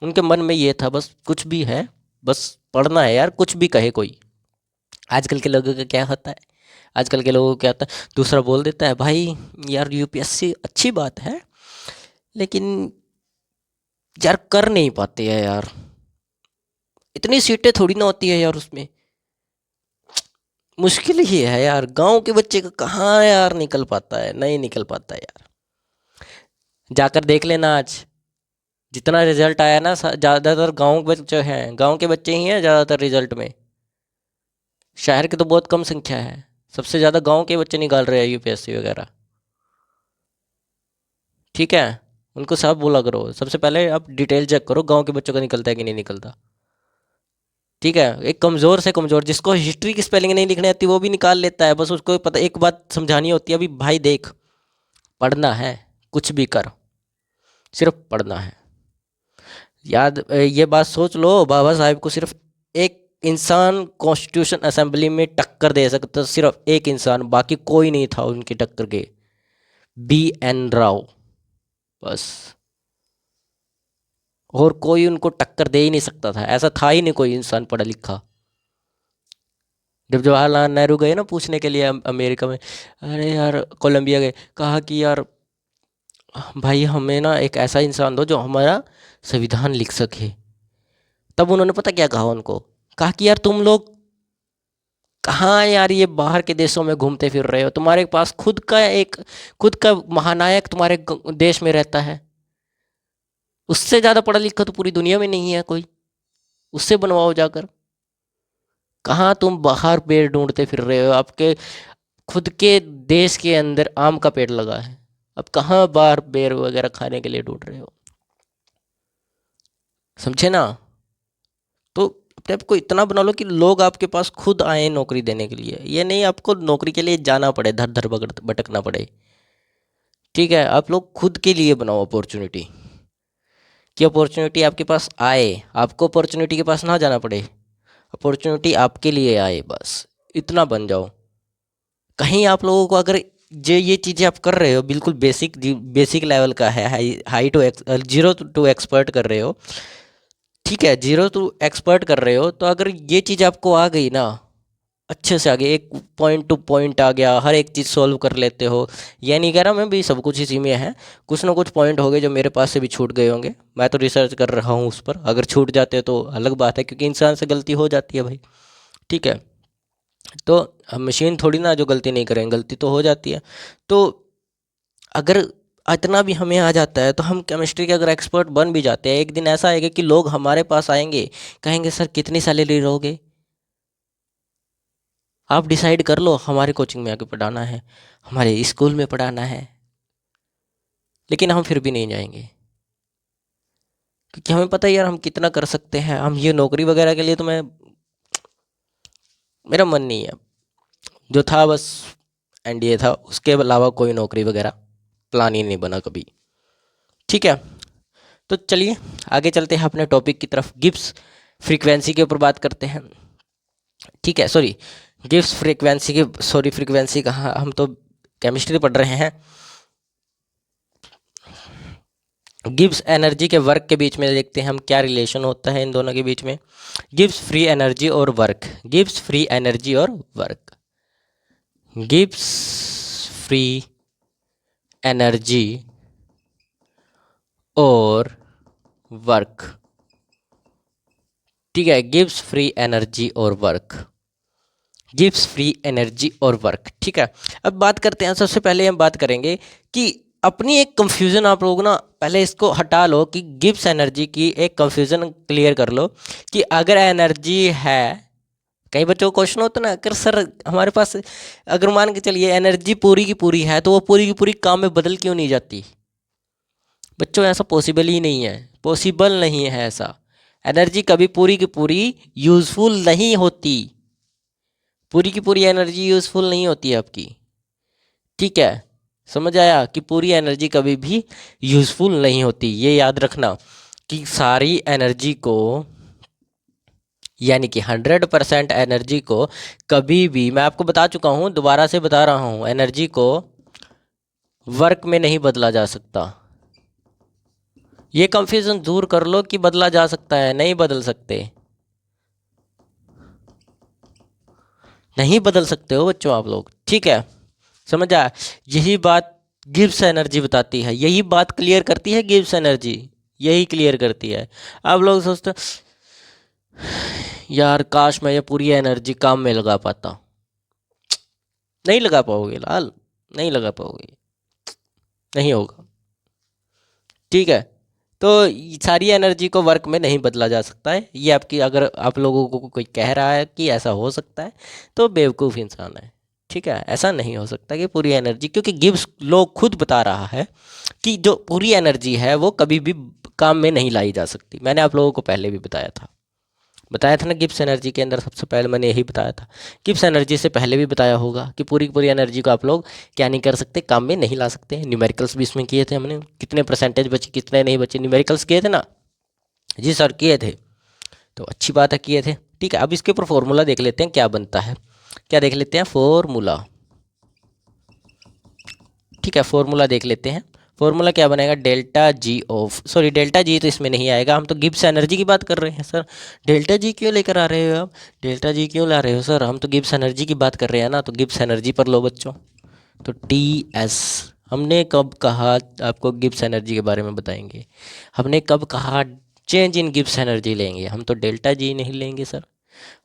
उनके मन में ये था बस कुछ भी है, बस पढ़ना है यार, कुछ भी कहे कोई। आजकल के लोगों का क्या होता है, आजकल के लोगों को क्या होता है, दूसरा बोल देता है भाई यार यूपीएससी अच्छी बात है लेकिन यार कर नहीं पाते हैं यार, इतनी सीटें थोड़ी ना होती है यार, उसमें मुश्किल ही है यार, गांव के बच्चे का कहाँ यार निकल पाता है, नहीं निकल पाता है यार। जाकर देख लेना आज जितना रिजल्ट आया ना, ज़्यादातर गांव के बच्चे हैं, गांव के बच्चे ही हैं ज़्यादातर रिजल्ट में, शहर की तो बहुत कम संख्या है, सबसे ज़्यादा गांव के बच्चे निकाल रहे हैं यूपीएससी वगैरह। ठीक है, उनको सब बोला करो, सबसे पहले आप डिटेल चेक करो गांव के बच्चों का निकलता है कि नहीं निकलता। ठीक है, एक कमज़ोर से कमज़ोर जिसको हिस्ट्री की स्पेलिंग नहीं लिखनी आती वो भी निकाल लेता है, बस उसको पता एक बात समझानी होती है, अभी भाई देख पढ़ना है, कुछ भी कर, सिर्फ पढ़ना है। याद ये बात सोच लो, बाबा साहेब को सिर्फ एक इंसान कॉन्स्टिट्यूशन असेंबली में टक्कर दे सकता, सिर्फ एक इंसान, बाकी कोई नहीं था उनकी टक्कर के, BN राव, बस और कोई उनको टक्कर दे ही नहीं सकता था, ऐसा था ही नहीं कोई इंसान पढ़ा लिखा। जब जवाहरलाल नेहरू गए ना पूछने के लिए अमेरिका में, अरे यार कोलंबिया गए, कहा कि यार भाई हमें ना एक ऐसा इंसान दो जो हमारा संविधान लिख सके। तब उन्होंने पता क्या कहा उनको, कहा कि यार तुम लोग कहाँ यार ये बाहर के देशों में घूमते फिर रहे हो, तुम्हारे पास खुद का महानायक तुम्हारे देश में रहता है, उससे ज़्यादा पढ़ा लिखा तो पूरी दुनिया में नहीं है कोई, उससे बनवाओ जाकर। कहाँ तुम बाहर पेड़ ढूंढते फिर रहे हो, आपके खुद के देश के अंदर आम का पेड़ लगा है, अब कहाँ बाहर पेड़ वगैरह खाने के लिए ढूंढ रहे हो, समझे ना। तो अपने आप को इतना बना लो कि लोग आपके पास खुद आए नौकरी देने के लिए, ये नहीं आपको नौकरी के लिए जाना पड़े, धर धर भटकना पड़े। ठीक है, आप लोग खुद के लिए बनाओ अपॉर्चुनिटी। कि अपॉर्चुनिटी आपके पास आए, आपको अपॉर्चुनिटी के पास ना जाना पड़े, अपॉर्चुनिटी आपके लिए आए, बस इतना बन जाओ। कहीं आप लोगों को अगर ये चीज़ें आप कर रहे हो, बिल्कुल बेसिक लेवल का है, high to zero to expert कर रहे हो, ठीक है, जीरो टू एक्सपर्ट कर रहे हो, तो अगर ये चीज़ आपको आ गई ना, अच्छे से आगे, एक पॉइंट टू पॉइंट आ गया, हर एक चीज़ सॉल्व कर लेते हो। ये नहीं कह रहा मैं भी सब कुछ इसी में है, कुछ ना कुछ पॉइंट हो गए जो मेरे पास से भी छूट गए होंगे, मैं तो रिसर्च कर रहा हूँ उस पर, अगर छूट जाते तो अलग बात है, क्योंकि इंसान से गलती हो जाती है भाई, ठीक है। तो हम मशीन थोड़ी ना जो गलती नहीं करेंगे, गलती तो हो जाती है। तो अगर इतना भी हमें आ जाता है तो हम केमिस्ट्री के अगर एक्सपर्ट बन भी जाते हैं, एक दिन ऐसा आएगा कि लोग हमारे पास आएंगे, कहेंगे सर कितनी सैलरी लोगे, आप डिसाइड कर लो, हमारे कोचिंग में आके पढ़ाना है, हमारे स्कूल में पढ़ाना है। लेकिन हम फिर भी नहीं जाएंगे, क्योंकि हमें पता है यार हम कितना कर सकते हैं। हम ये नौकरी वगैरह के लिए तो मेरा मन नहीं है, जो था बस एनडीए था, उसके अलावा कोई नौकरी वगैरह प्लान ही नहीं बना कभी, ठीक है। तो चलिए आगे चलते हैं अपने टॉपिक की तरफ, गिब्स फ्रीक्वेंसी के ऊपर बात करते हैं, ठीक है। सॉरी, गिब्स फ्रीक्वेंसी के, सॉरी फ्रीक्वेंसी कहाँ, हम तो केमिस्ट्री पढ़ रहे हैं। गिब्स एनर्जी के वर्क के बीच में देखते हैं हम क्या रिलेशन होता है इन दोनों के बीच में। गिब्स फ्री एनर्जी और वर्क, गिब्स फ्री एनर्जी और वर्क, गिब्स फ्री एनर्जी और वर्क, ठीक है, गिब्स फ्री एनर्जी और वर्क, गिव्स फ्री एनर्जी और वर्क, ठीक है। अब बात करते हैं, सबसे पहले हम बात करेंगे कि अपनी एक कंफ्यूजन, आप लोग ना पहले इसको हटा लो कि गिव्स एनर्जी की एक कंफ्यूजन क्लियर कर लो कि अगर एनर्जी है, कई बच्चों को क्वेश्चन होता ना, अगर सर हमारे पास, अगर मान के चलिए एनर्जी पूरी की पूरी है, तो वो पूरी की पूरी काम में बदल क्यों नहीं जाती? बच्चों ऐसा पॉसिबल ही नहीं है, पॉसिबल नहीं है ऐसा। एनर्जी कभी पूरी की पूरी यूजफुल नहीं होती, पूरी की पूरी एनर्जी यूजफुल नहीं होती है आपकी, ठीक है। समझ आया कि पूरी एनर्जी कभी भी यूजफुल नहीं होती, ये याद रखना कि सारी एनर्जी को, यानी कि 100% एनर्जी को कभी भी, मैं आपको बता चुका हूँ, दोबारा से बता रहा हूँ, एनर्जी को वर्क में नहीं बदला जा सकता। ये कंफ्यूजन दूर कर लो कि बदला जा सकता है, नहीं बदल सकते, नहीं बदल सकते हो बच्चों आप लोग, ठीक है। समझ आया? यही बात गिब्स एनर्जी बताती है, यही बात क्लियर करती है गिब्स एनर्जी, यही क्लियर करती है। आप लोग सोचते यार काश मैं ये पूरी एनर्जी काम में लगा पाता, नहीं लगा पाओगे लाल, नहीं लगा पाओगे, नहीं होगा, ठीक है। तो सारी एनर्जी को वर्क में नहीं बदला जा सकता है, ये आपकी, अगर आप लोगों को कोई कह रहा है कि ऐसा हो सकता है तो बेवकूफ़ इंसान है, ठीक है। ऐसा नहीं हो सकता कि पूरी एनर्जी, क्योंकि गिब्स लोग खुद बता रहा है कि जो पूरी एनर्जी है वो कभी भी काम में नहीं लाई जा सकती। मैंने आप लोगों को पहले भी बताया था ना, गिब्स एनर्जी के अंदर सबसे पहले मैंने यही बताया था। गिब्स एनर्जी से पहले भी बताया होगा कि पूरी की पूरी एनर्जी को आप लोग क्या नहीं कर सकते, काम में नहीं ला सकते। न्यूमेरिकल्स भी इसमें किए थे हमने, कितने परसेंटेज बचे कितने नहीं बचे, न्यूमेरिकल्स किए थे ना? जी सर किए थे, तो अच्छी बात है किए थे, ठीक है। अब इसके ऊपर फॉर्मूला देख लेते हैं क्या बनता है, क्या देख लेते हैं, फॉर्मूला, ठीक है। फॉर्मूला देख लेते हैं, फॉर्मूला क्या बनेगा, delta G of, sorry delta G तो इसमें नहीं आएगा, हम तो गिब्स एनर्जी की बात कर रहे हैं सर। डेल्टा जी क्यों लेकर आ रहे हो आप, डेल्टा जी क्यों ला रहे हो सर, हम तो गिब्स एनर्जी की बात कर रहे हैं ना, तो गिब्स एनर्जी पर लो बच्चों। तो टी एस, हमने कब कहा आपको गिब्स एनर्जी के बारे में बताएंगे, हमने कब कहा चेंज इन गिब्स एनर्जी लेंगे, हम तो डेल्टा जी नहीं लेंगे सर,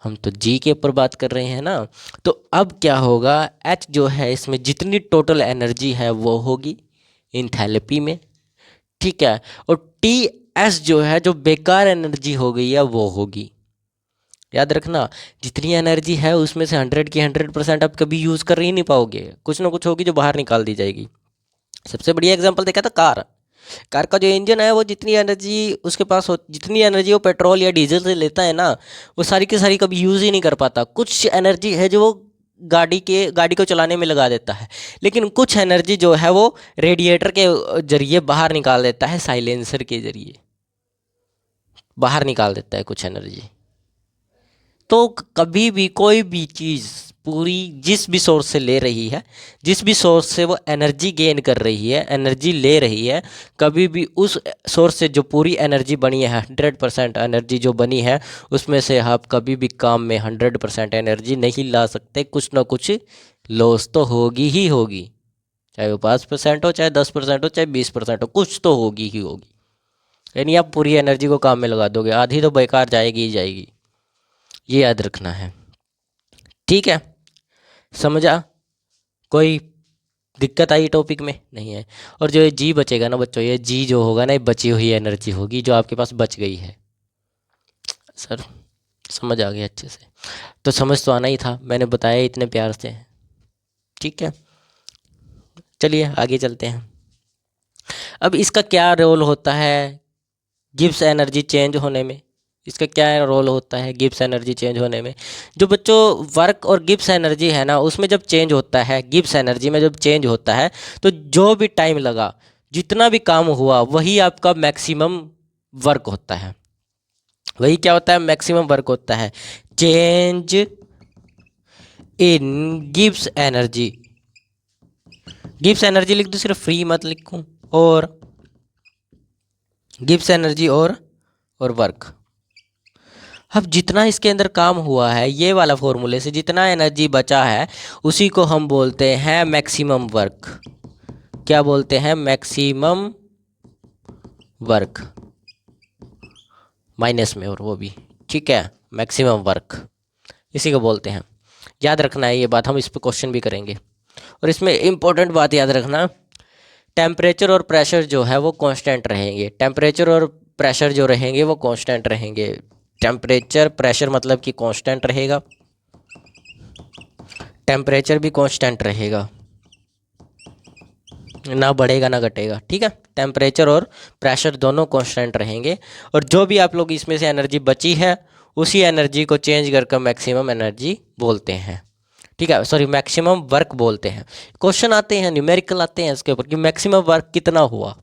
हम तो जी के ऊपर बात कर रहे हैं ना। तो अब क्या होगा, एच जो है इसमें जितनी टोटल एनर्जी है वो होगी इंथैल्पी में, ठीक है। और टी एस जो है, जो बेकार एनर्जी हो गई है वो होगी, याद रखना। जितनी एनर्जी है उसमें से 100 की 100% आप कभी यूज़ कर ही नहीं पाओगे, कुछ ना कुछ होगी जो बाहर निकाल दी जाएगी। सबसे बढ़िया एग्जांपल देखा था कार, कार का जो इंजन है वो जितनी एनर्जी उसके पास हो, जितनी एनर्जी वो पेट्रोल या डीजल से लेता है ना, वो सारी की सारी कभी यूज़ ही नहीं कर पाता। कुछ एनर्जी है जो वो गाड़ी को चलाने में लगा देता है, लेकिन कुछ एनर्जी जो है वो रेडिएटर के जरिए बाहर निकाल देता है, साइलेंसर के जरिए, बाहर निकाल देता है कुछ एनर्जी। तो कभी भी कोई भी चीज़ पूरी जिस भी सोर्स से ले रही है, जिस भी सोर्स से वो एनर्जी गेन कर रही है, एनर्जी ले रही है, कभी भी उस सोर्स से जो पूरी एनर्जी बनी है, 100% एनर्जी जो बनी है, उसमें से आप कभी भी काम में 100% एनर्जी नहीं ला सकते। कुछ ना कुछ लॉस तो होगी ही होगी, चाहे वो 5% हो, चाहे 10% हो, चाहे 20% हो, कुछ तो होगी ही होगी। यानी आप पूरी एनर्जी को काम में लगा दोगे, आधी तो बेकार जाएगी ही जाएगी, ये याद रखना है। ठीक है, समझा? कोई दिक्कत आई टॉपिक में? नहीं है। और जो ये जी बचेगा ना बच्चों, ये जी जो होगा ना, ये बची हुई एनर्जी होगी जो आपके पास बच गई है। सर समझ आ गया अच्छे से? तो समझ तो आना ही था, मैंने बताया इतने प्यार से। ठीक है, चलिए आगे चलते हैं। अब इसका क्या रोल होता है गिब्स एनर्जी चेंज होने में? इसका क्या रोल होता है गिब्स एनर्जी चेंज होने में? जो बच्चों वर्क और गिब्स एनर्जी है ना, उसमें जब चेंज होता है, गिब्स एनर्जी में जब चेंज होता है, तो जो भी टाइम लगा, जितना भी काम हुआ, वही आपका मैक्सिमम वर्क होता है। वही क्या होता है? मैक्सिमम वर्क होता है। Change in Gibbs energy, Gibbs energy लिख दो, सिर्फ फ्री मत लिखूं। और गिब्स एनर्जी और वर्क। अब जितना इसके अंदर काम हुआ है, ये वाला फॉर्मूले से जितना एनर्जी बचा है, उसी को हम बोलते हैं मैक्सिमम वर्क। क्या बोलते हैं? मैक्सिमम वर्क, माइनस में, और वो भी। ठीक है, मैक्सिमम वर्क इसी को बोलते हैं। याद रखना है ये बात, हम इस पर क्वेश्चन भी करेंगे। और इसमें इम्पोर्टेंट बात याद रखना, टेम्परेचर और प्रेशर जो है वो कांस्टेंट रहेंगे। टेम्परेचर और प्रेशर जो रहेंगे वो कांस्टेंट रहेंगे। टेम्परेचर प्रेशर मतलब कि कांस्टेंट रहेगा, टेम्परेचर भी कांस्टेंट रहेगा, ना बढ़ेगा ना घटेगा। ठीक है, टेम्परेचर और प्रेशर दोनों कांस्टेंट रहेंगे। और जो भी आप लोग इसमें से एनर्जी बची है, उसी एनर्जी को चेंज करके मैक्सिमम एनर्जी बोलते हैं। ठीक है, सॉरी, मैक्सिमम वर्क बोलते हैं। क्वेश्चन आते हैं, न्यूमेरिकल आते हैं इसके ऊपर कि मैक्सिमम वर्क कितना हुआ,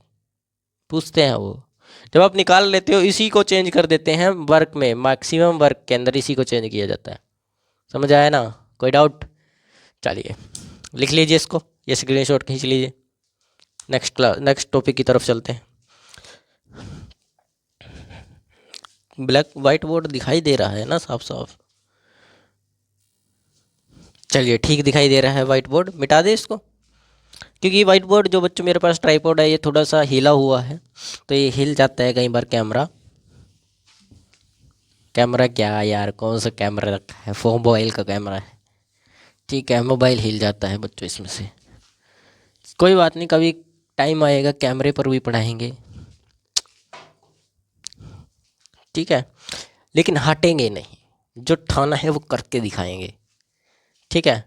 पूछते हैं वो। जब आप निकाल लेते हो, इसी को चेंज कर देते हैं वर्क में, मैक्सिमम वर्क के अंदर इसी को चेंज किया जाता है। समझ आया ना? कोई डाउट? चलिए लिख लीजिए इसको, ये स्क्रीनशॉट खींच लीजिए। नेक्स्ट टॉपिक की तरफ चलते हैं। ब्लैक वाइट बोर्ड दिखाई दे रहा है ना साफ साफ? चलिए ठीक दिखाई दे रहा है वाइट बोर्ड, मिटा दे इसको। क्योंकि वाइट बोर्ड जो बच्चों मेरे पास ट्राइपॉड है, ये थोड़ा सा हिला हुआ है, तो ये हिल जाता है कई बार। कैमरा कैमरा क्या यार, कौन सा कैमरा रखा है? फोन मोबाइल का कैमरा है। ठीक है, मोबाइल हिल जाता है बच्चों इसमें से। कोई बात नहीं, कभी टाइम आएगा कैमरे पर भी पढ़ाएंगे। ठीक है, लेकिन हटेंगे नहीं, जो ठाना है वो करके दिखाएंगे। ठीक है,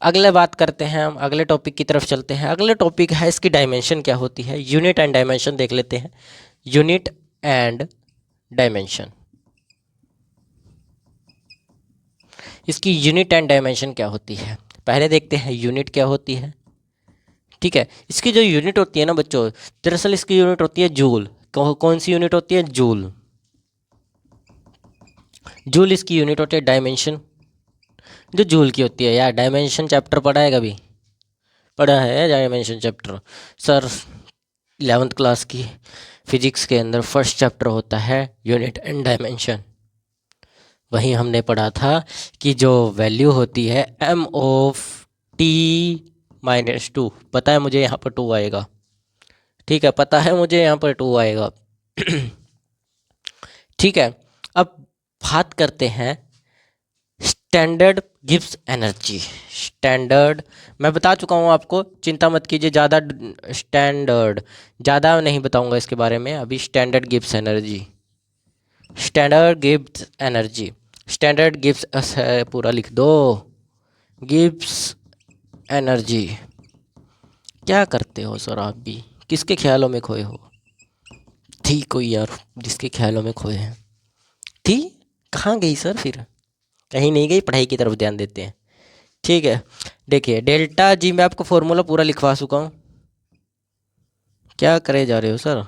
अगले बात करते हैं हम, अगले टॉपिक की तरफ चलते हैं। अगले टॉपिक है इसकी डायमेंशन क्या होती है। यूनिट एंड डायमेंशन देख लेते हैं। यूनिट एंड डायमेंशन, इसकी यूनिट एंड डायमेंशन क्या होती है, पहले देखते हैं यूनिट क्या होती है। ठीक है, इसकी जो यूनिट होती है ना बच्चों, दरअसल इसकी यूनिट होती है जूल। कौन सी यूनिट होती है? जूल। जूल इसकी यूनिट होती है। डायमेंशन जो जूल की होती है, यार डायमेंशन चैप्टर पढ़ा है कभी? पढ़ा है dimension chapter? Sir 11th class की फिजिक्स के अंदर फर्स्ट चैप्टर होता है यूनिट एंड डायमेंशन। वहीं हमने पढ़ा था कि जो वैल्यू होती है m(t)-2, पता है मुझे यहाँ पर 2 आएगा। ठीक है, पता है मुझे यहाँ पर 2 आएगा। ठीक है, अब बात करते हैं स्टैंडर्ड गिब्स एनर्जी। स्टैंडर्ड मैं बता चुका हूँ आपको, चिंता मत कीजिए, ज़्यादा स्टैंडर्ड ज़्यादा नहीं बताऊँगा इसके बारे में अभी। Standard Gibbs energy, standard Gibbs energy, standard Gibbs पूरा लिख दो, गिब्स एनर्जी। क्या करते हो सर आप भी? किसके ख्यालों में खोए हो? थी कोई यार जिसके ख्यालों में खोए हैं? थी? कहाँ गई सर फिर? कहीं नहीं गई, पढ़ाई की तरफ ध्यान देते हैं। ठीक है, देखिए डेल्टा जी, मैं आपको फॉर्मूला पूरा लिखवा चुका हूँ। क्या करे जा रहे हो सर?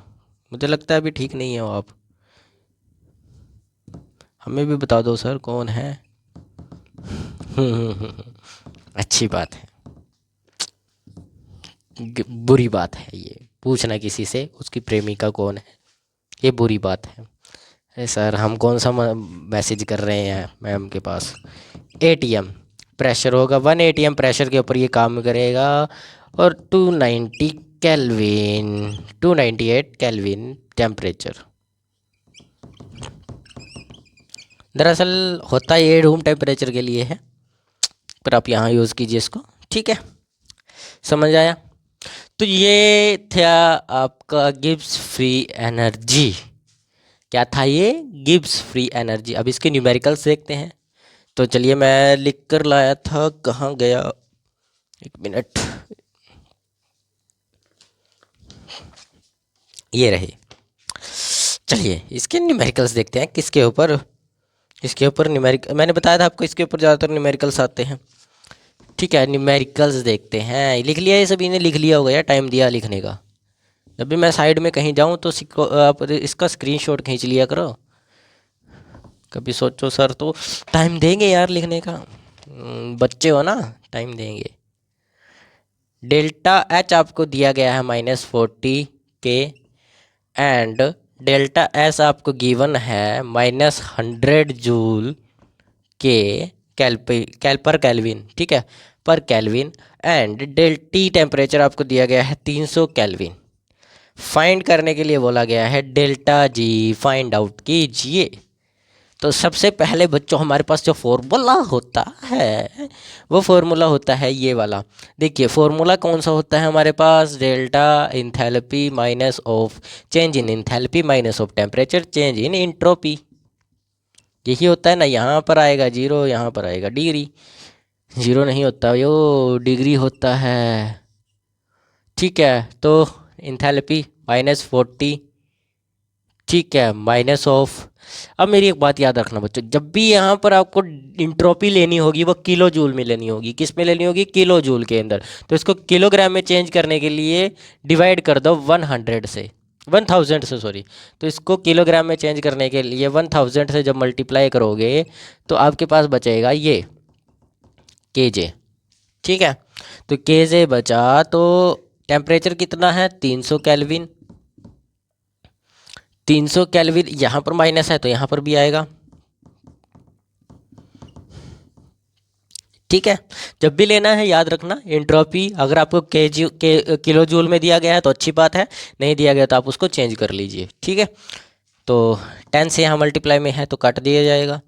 मुझे लगता है अभी ठीक नहीं हो आप। हमें भी बता दो सर कौन है। अच्छी बात है, बुरी बात है ये पूछना किसी से उसकी प्रेमिका कौन है, ये बुरी बात है। अरे सर हम कौन सा मैसेज कर रहे हैं मैम के पास। एटीएम प्रेशर होगा 1 एटीएम प्रेशर के ऊपर ये काम करेगा, और 290 केल्विन 298 केल्विन टेम्परेचर। दरअसल होता ये रूम टेम्परेचर के लिए है, पर आप यहाँ यूज़ कीजिए इसको, ठीक है, समझ आया। तो ये था आपका गिब्स फ्री एनर्जी। क्या था ये? Gibbs free energy. अब इसके न्यूमेरिकल्स देखते हैं। तो चलिए मैं लिख कर लाया था, कहाँ गया, एक मिनट, ये रहे। चलिए इसके न्यूमेरिकल्स देखते हैं किसके ऊपर, इसके ऊपर न्यूमेरिकल, मैंने बताया था आपको इसके ऊपर ज़्यादातर न्यूमेरिकल्स आते हैं। ठीक है न्यूमेरिकल्स देखते हैं। लिख लिया ये सभी ने? लिख लिया होगा या टाइम दिया लिखने का? जब भी मैं साइड में कहीं जाऊं तो आप इसका स्क्रीनशॉट खींच लिया करो। कभी सोचो सर तो टाइम देंगे यार लिखने का, बच्चे हो ना, टाइम देंगे। डेल्टा एच आपको दिया गया है -40 के, एंड डेल्टा एस आपको गिवन है -100 जूल के पर केल्विन, ठीक है, per Kelvin. And del T temperature आपको दिया गया है 300 केल्विन। फाइंड करने के लिए बोला गया है डेल्टा जी फाइंड आउट कीजिए। तो सबसे पहले बच्चों हमारे पास जो फॉर्मूला होता है वो फॉर्मूला होता है ये वाला। देखिए फॉर्मूला कौन सा होता है हमारे पास? Delta enthalpy minus of change in enthalpy minus of temperature change in entropy. यही होता है ना। यहाँ पर आएगा 0, यहाँ पर आएगा डिग्री। 0 नहीं होता यो, डिग्री होता है, ठीक है। तो इंथैल्पी -40, ठीक है, माइनस ऑफ। अब मेरी एक बात याद रखना बच्चों, जब भी यहाँ पर आपको इंट्रोपी लेनी होगी वो किलो जूल में लेनी होगी। किस में लेनी होगी? किलो जूल के अंदर। तो इसको किलोग्राम में चेंज करने के लिए डिवाइड कर दो 100 से, 1000 से, सॉरी। तो इसको किलोग्राम में चेंज करने के लिए 1000 से जब मल्टीप्लाई करोगे तो आपके पास बचेगा ये केजे, ठीक है। तो केजे बचा, तो टेम्परेचर कितना है? 300 केल्विन। 300 केल्विन, यहाँ पर माइनस है तो यहाँ पर भी आएगा, ठीक है। जब भी लेना है याद रखना एंट्रोपी, अगर आपको किलो जूल में दिया गया है तो अच्छी बात है, नहीं दिया गया तो आप उसको चेंज कर लीजिए, ठीक है। तो 10 से यहाँ मल्टीप्लाई में है तो काट दिया जाएगा।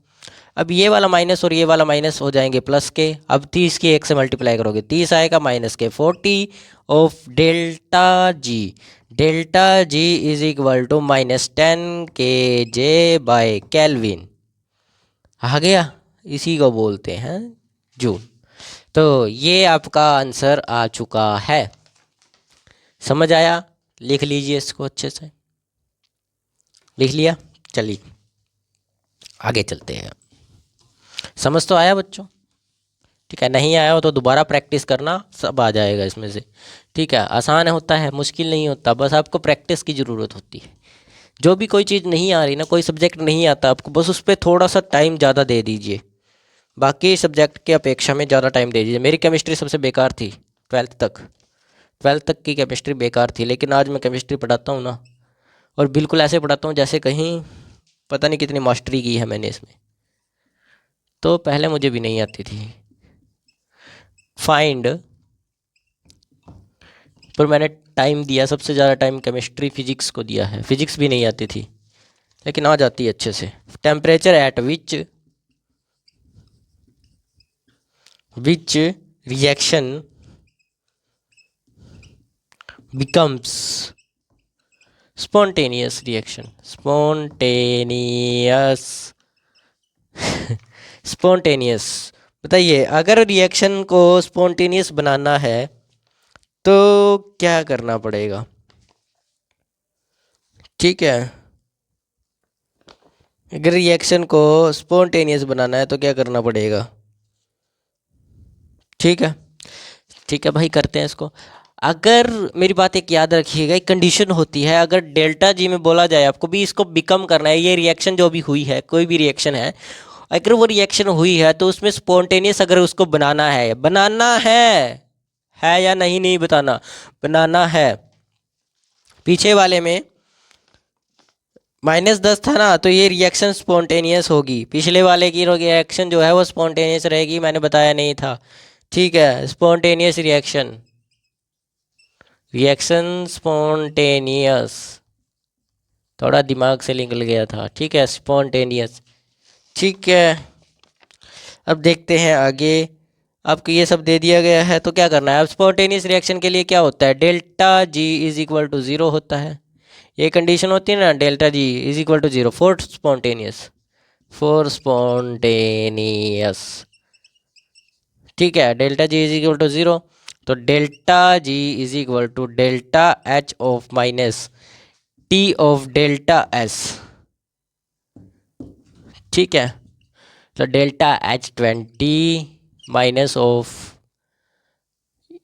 अब ये वाला माइनस और ये वाला माइनस हो जाएंगे प्लस के। अब 30 की 1 से मल्टीप्लाई करोगे 30 आएगा, माइनस के 40 of delta G. Delta G is equal to -10 K J bye kelvin. आ गया, इसी को बोलते हैं जूल। तो ये आपका आंसर आ चुका है, समझ आया? लिख लीजिए इसको अच्छे से, लिख लिया? चलिए आगे चलते हैं। समझ तो आया बच्चों? ठीक है, नहीं आया हो तो दोबारा प्रैक्टिस करना, सब आ जाएगा इसमें से, ठीक है। आसान होता है, मुश्किल नहीं होता, बस आपको प्रैक्टिस की ज़रूरत होती है। जो भी कोई चीज़ नहीं आ रही ना, कोई सब्जेक्ट नहीं आता आपको, बस उस पर थोड़ा सा टाइम ज़्यादा दे दीजिए, बाकी सब्जेक्ट के अपेक्षा में ज़्यादा टाइम दे दीजिए। मेरी केमिस्ट्री सबसे बेकार थी 12th तक, 12th तक की केमिस्ट्री बेकार थी, लेकिन आज मैं केमिस्ट्री पढ़ाता हूँ ना, और बिल्कुल ऐसे पढ़ाता हूँ जैसे कहीं पता नहीं कितनी मास्टरी की है मैंने इसमें। तो पहले मुझे भी नहीं आती थी फाइंड, पर मैंने टाइम दिया, सबसे ज़्यादा टाइम केमिस्ट्री फिजिक्स को दिया है। फिजिक्स भी नहीं आती थी लेकिन आ जाती है अच्छे से। Temperature at which reaction becomes spontaneous reaction, spontaneous. बताइए अगर रिएक्शन को स्पॉन्टेनियस बनाना है तो क्या करना पड़ेगा? ठीक है, अगर रिएक्शन को स्पॉन्टेनियस बनाना है तो क्या करना पड़ेगा? ठीक है, ठीक है भाई, करते हैं इसको। अगर मेरी बात एक याद रखिएगा, एक कंडीशन होती है, अगर डेल्टा जी में बोला जाए आपको भी इसको बिकम करना है, ये रिएक्शन जो भी हुई है, कोई भी रिएक्शन है, अगर वो रिएक्शन हुई है तो उसमें स्पॉन्टेनियस अगर उसको बनाना है या नहीं, नहीं बताना, बनाना है। पीछे वाले में -10 था ना, तो ये रिएक्शन स्पॉन्टेनियस होगी। पिछले वाले की रिएक्शन जो है वो स्पॉन्टेनियस रहेगी, मैंने बताया नहीं था। ठीक है, स्पॉन्टेनियस रिएक्शन, रिएक्शन स्पॉन्टेनियस, थोड़ा दिमाग से निकल गया था। ठीक है, स्पॉन्टेनियस। ठीक है, अब देखते हैं आगे। आपको ये सब दे दिया गया है तो क्या करना है। अब स्पॉन्टेनियस रिएक्शन के लिए क्या होता है, delta G is equal to 0 होता है। ये कंडीशन होती है ना, delta G is equal to 0 for spontaneous. ठीक है, delta G is equal to 0, तो delta G is equal to delta H of minus T of delta S. ठीक है, तो डेल्टा H20 माइनस ऑफ,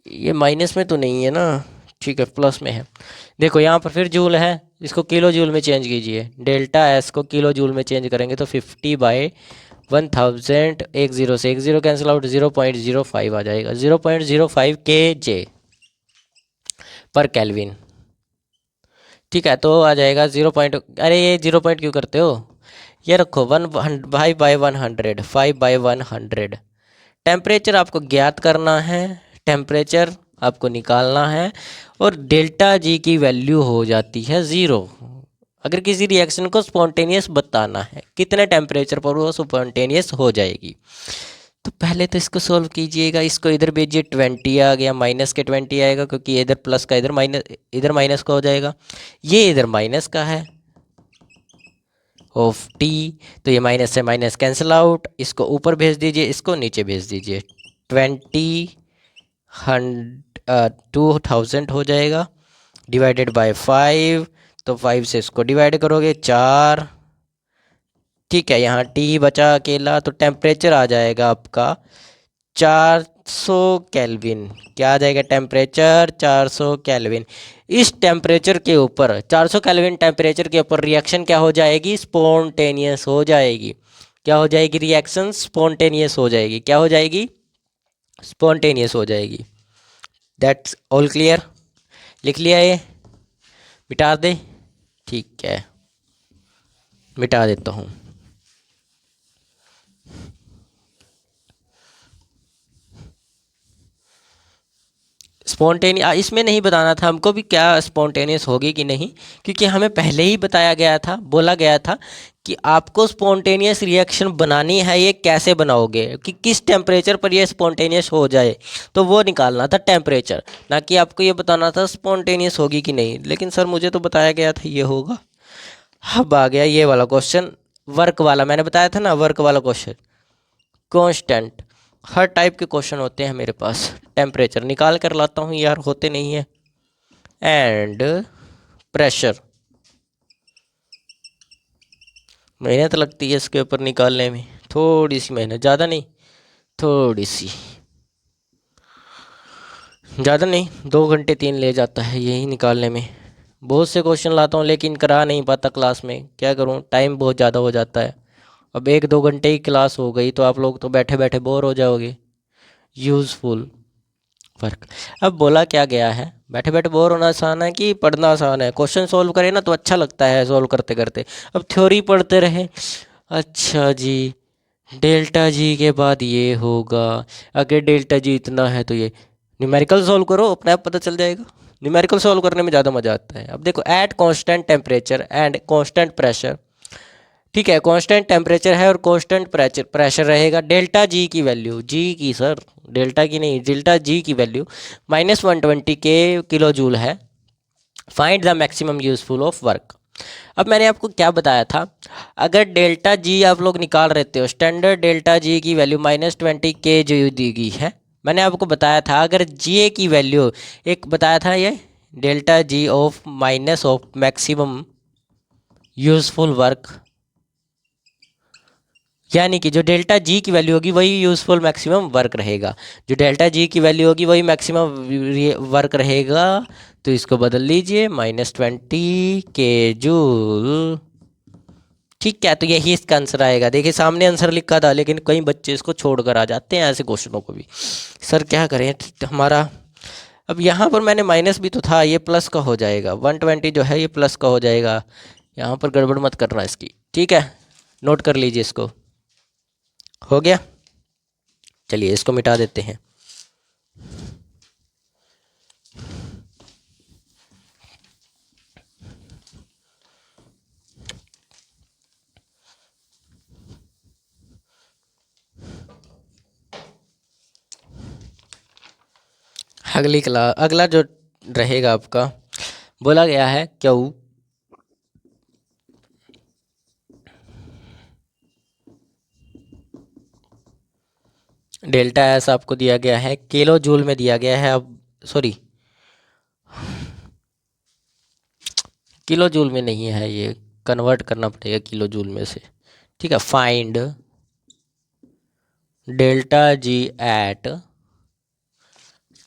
ये माइनस में तो नहीं है ना, ठीक है प्लस में है। देखो यहाँ पर फिर जूल है, इसको किलो जूल में चेंज कीजिए, डेल्टा एस को किलो जूल में चेंज करेंगे तो 50/1000, एक जीरो से एक जीरो कैंसिल आउट, 0.05 आ जाएगा, 0.05 kJ पर केल्विन। ठीक है, तो आ जाएगा 0 पॉइंट, अरे ये 0 पॉइंट क्यों करते हो, ये रखो 5/100, 5/100। टेम्परेचर आपको ज्ञात करना है, टेम्परेचर आपको निकालना है, और डेल्टा जी की वैल्यू हो जाती है 0 अगर किसी रिएक्शन को स्पॉन्टेनियस बताना है, कितने टेम्परेचर पर वो स्पॉन्टेनियस हो जाएगी। तो पहले तो इसको सोल्व कीजिएगा, इसको इधर भेजिए, 20 आ गया, माइनस के 20 आएगा क्योंकि इधर प्लस का इधर माइनस का हो जाएगा, ये इधर माइनस का है ऑफ टी, तो ये माइनस से माइनस कैंसिल आउट, इसको ऊपर भेज दीजिए, इसको नीचे भेज दीजिए, 2000 हो जाएगा, डिवाइडेड बाय 5, तो 5 से इसको डिवाइड करोगे 4। ठीक है, यहाँ टी बचा अकेला, तो टेम्परेचर आ जाएगा आपका 400 केल्विन। क्या आ जाएगा टेम्परेचर, 400 केल्विन। इस टेम्परेचर के ऊपर 400 केल्विन टेम्परेचर के ऊपर रिएक्शन क्या हो जाएगी, स्पॉन्टेनियस हो जाएगी। क्या हो जाएगी, रिएक्शन स्पॉन्टेनियस हो जाएगी। क्या हो जाएगी, स्पॉन्टेनियस हो जाएगी। दैट्स ऑल क्लियर, लिख लिया, ये मिटा दे। ठीक है, मिटा देता हूँ। स्पॉन्टेनियस इसमें नहीं बताना था हमको भी क्या स्पॉन्टेनियस होगी कि नहीं, क्योंकि हमें पहले ही बताया गया था, बोला गया था कि आपको स्पॉन्टेनियस रिएक्शन बनानी है, ये कैसे बनाओगे, कि किस टेम्परेचर पर ये स्पॉन्टेनियस हो जाए, तो वो निकालना था टेम्परेचर, ना कि आपको ये बताना था स्पॉन्टेनियस होगी कि नहीं। लेकिन सर मुझे तो बताया गया था ये होगा। अब आ गया ये वाला क्वेश्चन, वर्क वाला, मैंने बताया था ना वर्क वाला क्वेश्चन। कांस्टेंट, हर टाइप के क्वेश्चन होते हैं मेरे पास। टेम्परेचर निकाल कर लाता हूँ यार, होते नहीं है। एंड प्रेशर, मेहनत लगती है इसके ऊपर निकालने में, थोड़ी सी मेहनत, ज़्यादा नहीं, थोड़ी सी, ज़्यादा नहीं, 2 घंटे 3 ले जाता है यही निकालने में। बहुत से क्वेश्चन लाता हूँ लेकिन करा नहीं पाता क्लास में, क्या करूँ, टाइम बहुत ज़्यादा हो जाता है। अब 1-2 घंटे की क्लास हो गई तो आप लोग तो बैठे बैठे बोर हो जाओगे। यूज़फुल वर्क, अब बोला क्या गया है, बैठे बैठे बोर होना आसान है कि पढ़ना आसान है। क्वेश्चन सॉल्व करें ना तो अच्छा लगता है सॉल्व करते करते। अब थ्योरी पढ़ते रहे, अच्छा जी डेल्टा जी के बाद ये होगा, अगर डेल्टा जी इतना है तो ये न्यूमेरिकल सॉल्व करो, अपने आप पता चल जाएगा। न्यूमेरिकल सॉल्व करने में ज़्यादा मज़ा आता है। अब देखो, at constant temperature and constant pressure, ठीक है, कांस्टेंट टेम्परेचर है और कांस्टेंट प्रेशर रहेगा, डेल्टा जी की वैल्यू, जी की सर, डेल्टा की नहीं, डेल्टा जी की वैल्यू -120 के किलो जूल है। Find the maximum useful of work. अब मैंने आपको क्या बताया था, अगर डेल्टा जी आप लोग निकाल रहते हो, स्टैंडर्ड डेल्टा जी की वैल्यू -20 के जो दी गई है, मैंने आपको बताया था अगर जी ए की वैल्यू, एक बताया था ये delta G of minus of maximum useful work, यानी कि जो डेल्टा जी की वैल्यू होगी वही यूजफुल मैक्सिमम वर्क रहेगा, जो डेल्टा जी की वैल्यू होगी वही मैक्सिमम वर्क रहेगा। तो इसको बदल लीजिए, -20 के जूल। ठीक है, तो यही इसका आंसर आएगा। देखिए सामने आंसर लिखा था, लेकिन कई बच्चे इसको छोड़कर आ जाते हैं ऐसे क्वेश्चनों को भी। सर क्या करें हमारा, अब यहाँ पर मैंने माइनस भी तो था, ये प्लस का हो जाएगा। 120 जो है ये प्लस का हो जाएगा। यहाँ पर गड़बड़ मत करना इसकी, ठीक है, नोट कर लीजिए इसको। हो गया, चलिए इसको मिटा देते हैं। अगला जो रहेगा आपका, बोला गया है क्यू डेल्टा एस आपको दिया गया है, किलो जूल में दिया गया है। अब सॉरी, किलो जूल में नहीं है, ये कन्वर्ट करना पड़ेगा किलो जूल में से। ठीक है, find delta G at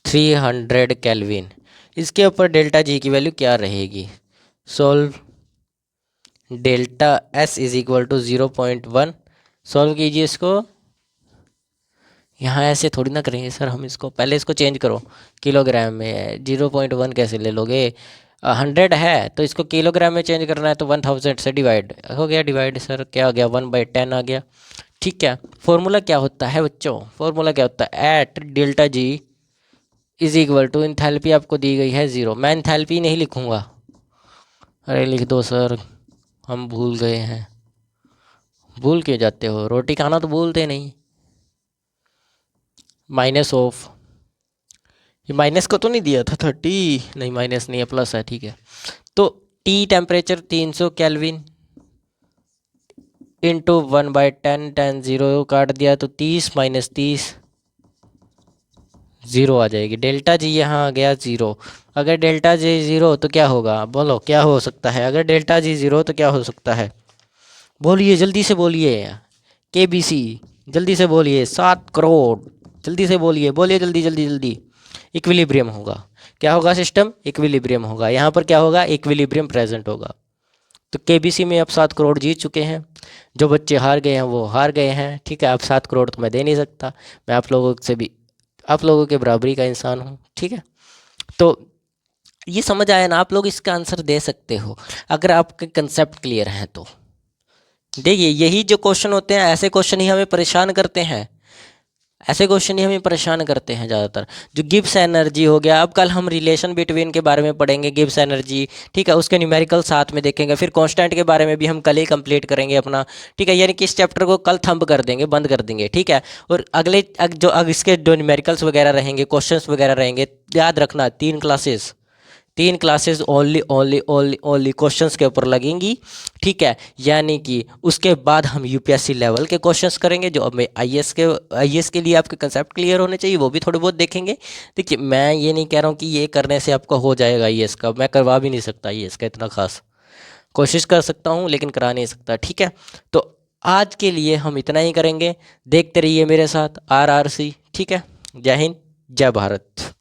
300 Kelvin. इसके ऊपर डेल्टा जी की वैल्यू क्या रहेगी। Solve delta S is equal to 0.1। Solve कीजिए इसको। यहाँ ऐसे थोड़ी ना करेंगे सर हम, इसको पहले इसको चेंज करो किलोग्राम में। 0.1 कैसे ले लोगे, 100 है तो इसको किलोग्राम में चेंज करना है, तो 1000 से डिवाइड हो गया। डिवाइड सर क्या आ गया, 1/10 आ गया। ठीक है, फॉर्मूला क्या होता है बच्चों, फॉर्मूला क्या होता है, at delta G is equal to, enthalpy आपको दी गई है 0। मैं इंथैल्पी नहीं लिखूँगा, अरे लिख दो सर, हम भूल गए हैं। भूल क्यों जाते हो, रोटी खाना तो भूलते नहीं। माइनस ऑफ, ये माइनस को तो नहीं दिया था 30, नहीं माइनस नहीं है, प्लस है, ठीक है। तो टी टेम्परेचर 300 केल्विन इंटू 1/10, 10 0 काट दिया तो 30 - 30 0 आ जाएगी। डेल्टा जी यहाँ आ गया 0। अगर डेल्टा जी 0 तो क्या होगा, बोलो क्या हो सकता है। अगर डेल्टा जी 0 तो क्या हो सकता है, बोलिए जल्दी से बोलिए। के बी सी, जल्दी से बोलिए, 7 करोड़, जल्दी से बोलिए, बोलिए जल्दी जल्दी जल्दी। इक्विलिब्रियम होगा, क्या होगा सिस्टम, इक्विलिब्रियम होगा। यहाँ पर क्या होगा, इक्विलिब्रियम प्रेजेंट होगा। तो केबीसी में आप 7 करोड़ जीत चुके हैं। जो बच्चे हार गए हैं वो हार गए हैं, ठीक है। अब 7 करोड़ तो मैं दे नहीं सकता, मैं आप लोगों से भी, आप लोगों के बराबरी का इंसान हूँ, ठीक है। तो ये समझ आया ना, आप लोग इसका आंसर दे सकते हो अगर आपके कंसेप्ट क्लियर हैं तो। देखिए यही जो क्वेश्चन होते हैं, ऐसे क्वेश्चन ही हमें परेशान करते हैं, ऐसे क्वेश्चन ही हमें परेशान करते हैं ज़्यादातर। जो गिब्स एनर्जी हो गया, अब कल हम रिलेशन बिटवीन के बारे में पढ़ेंगे, गिब्स एनर्जी, ठीक है, उसके न्यूमेरिकल साथ में देखेंगे। फिर कांस्टेंट के बारे में भी हम कल ही कंप्लीट करेंगे अपना, ठीक है। यानी कि इस चैप्टर को कल थंब कर देंगे, बंद कर देंगे, ठीक है। और इसके जो न्यूमेरिकल्स वगैरह रहेंगे, क्वेश्चंस वगैरह रहेंगे, याद रखना 3 classes only only only only questions के ऊपर लगेंगी, ठीक है। यानी कि उसके बाद हम यूपीएससी लेवल के क्वेश्चंस करेंगे, जो अब आईएएस के लिए आपके कंसेप्ट क्लियर होने चाहिए, वो भी थोड़े बहुत देखेंगे। देखिए मैं ये नहीं कह रहा हूँ कि ये करने से आपका हो जाएगा आईएएस का, मैं करवा भी नहीं सकता आईएएस का इतना खास, कोशिश कर सकता हूँ लेकिन करा नहीं सकता, ठीक है। तो आज के लिए हम इतना ही करेंगे, देखते रहिए मेरे साथ RRC, ठीक है। जय हिंद, जय भारत।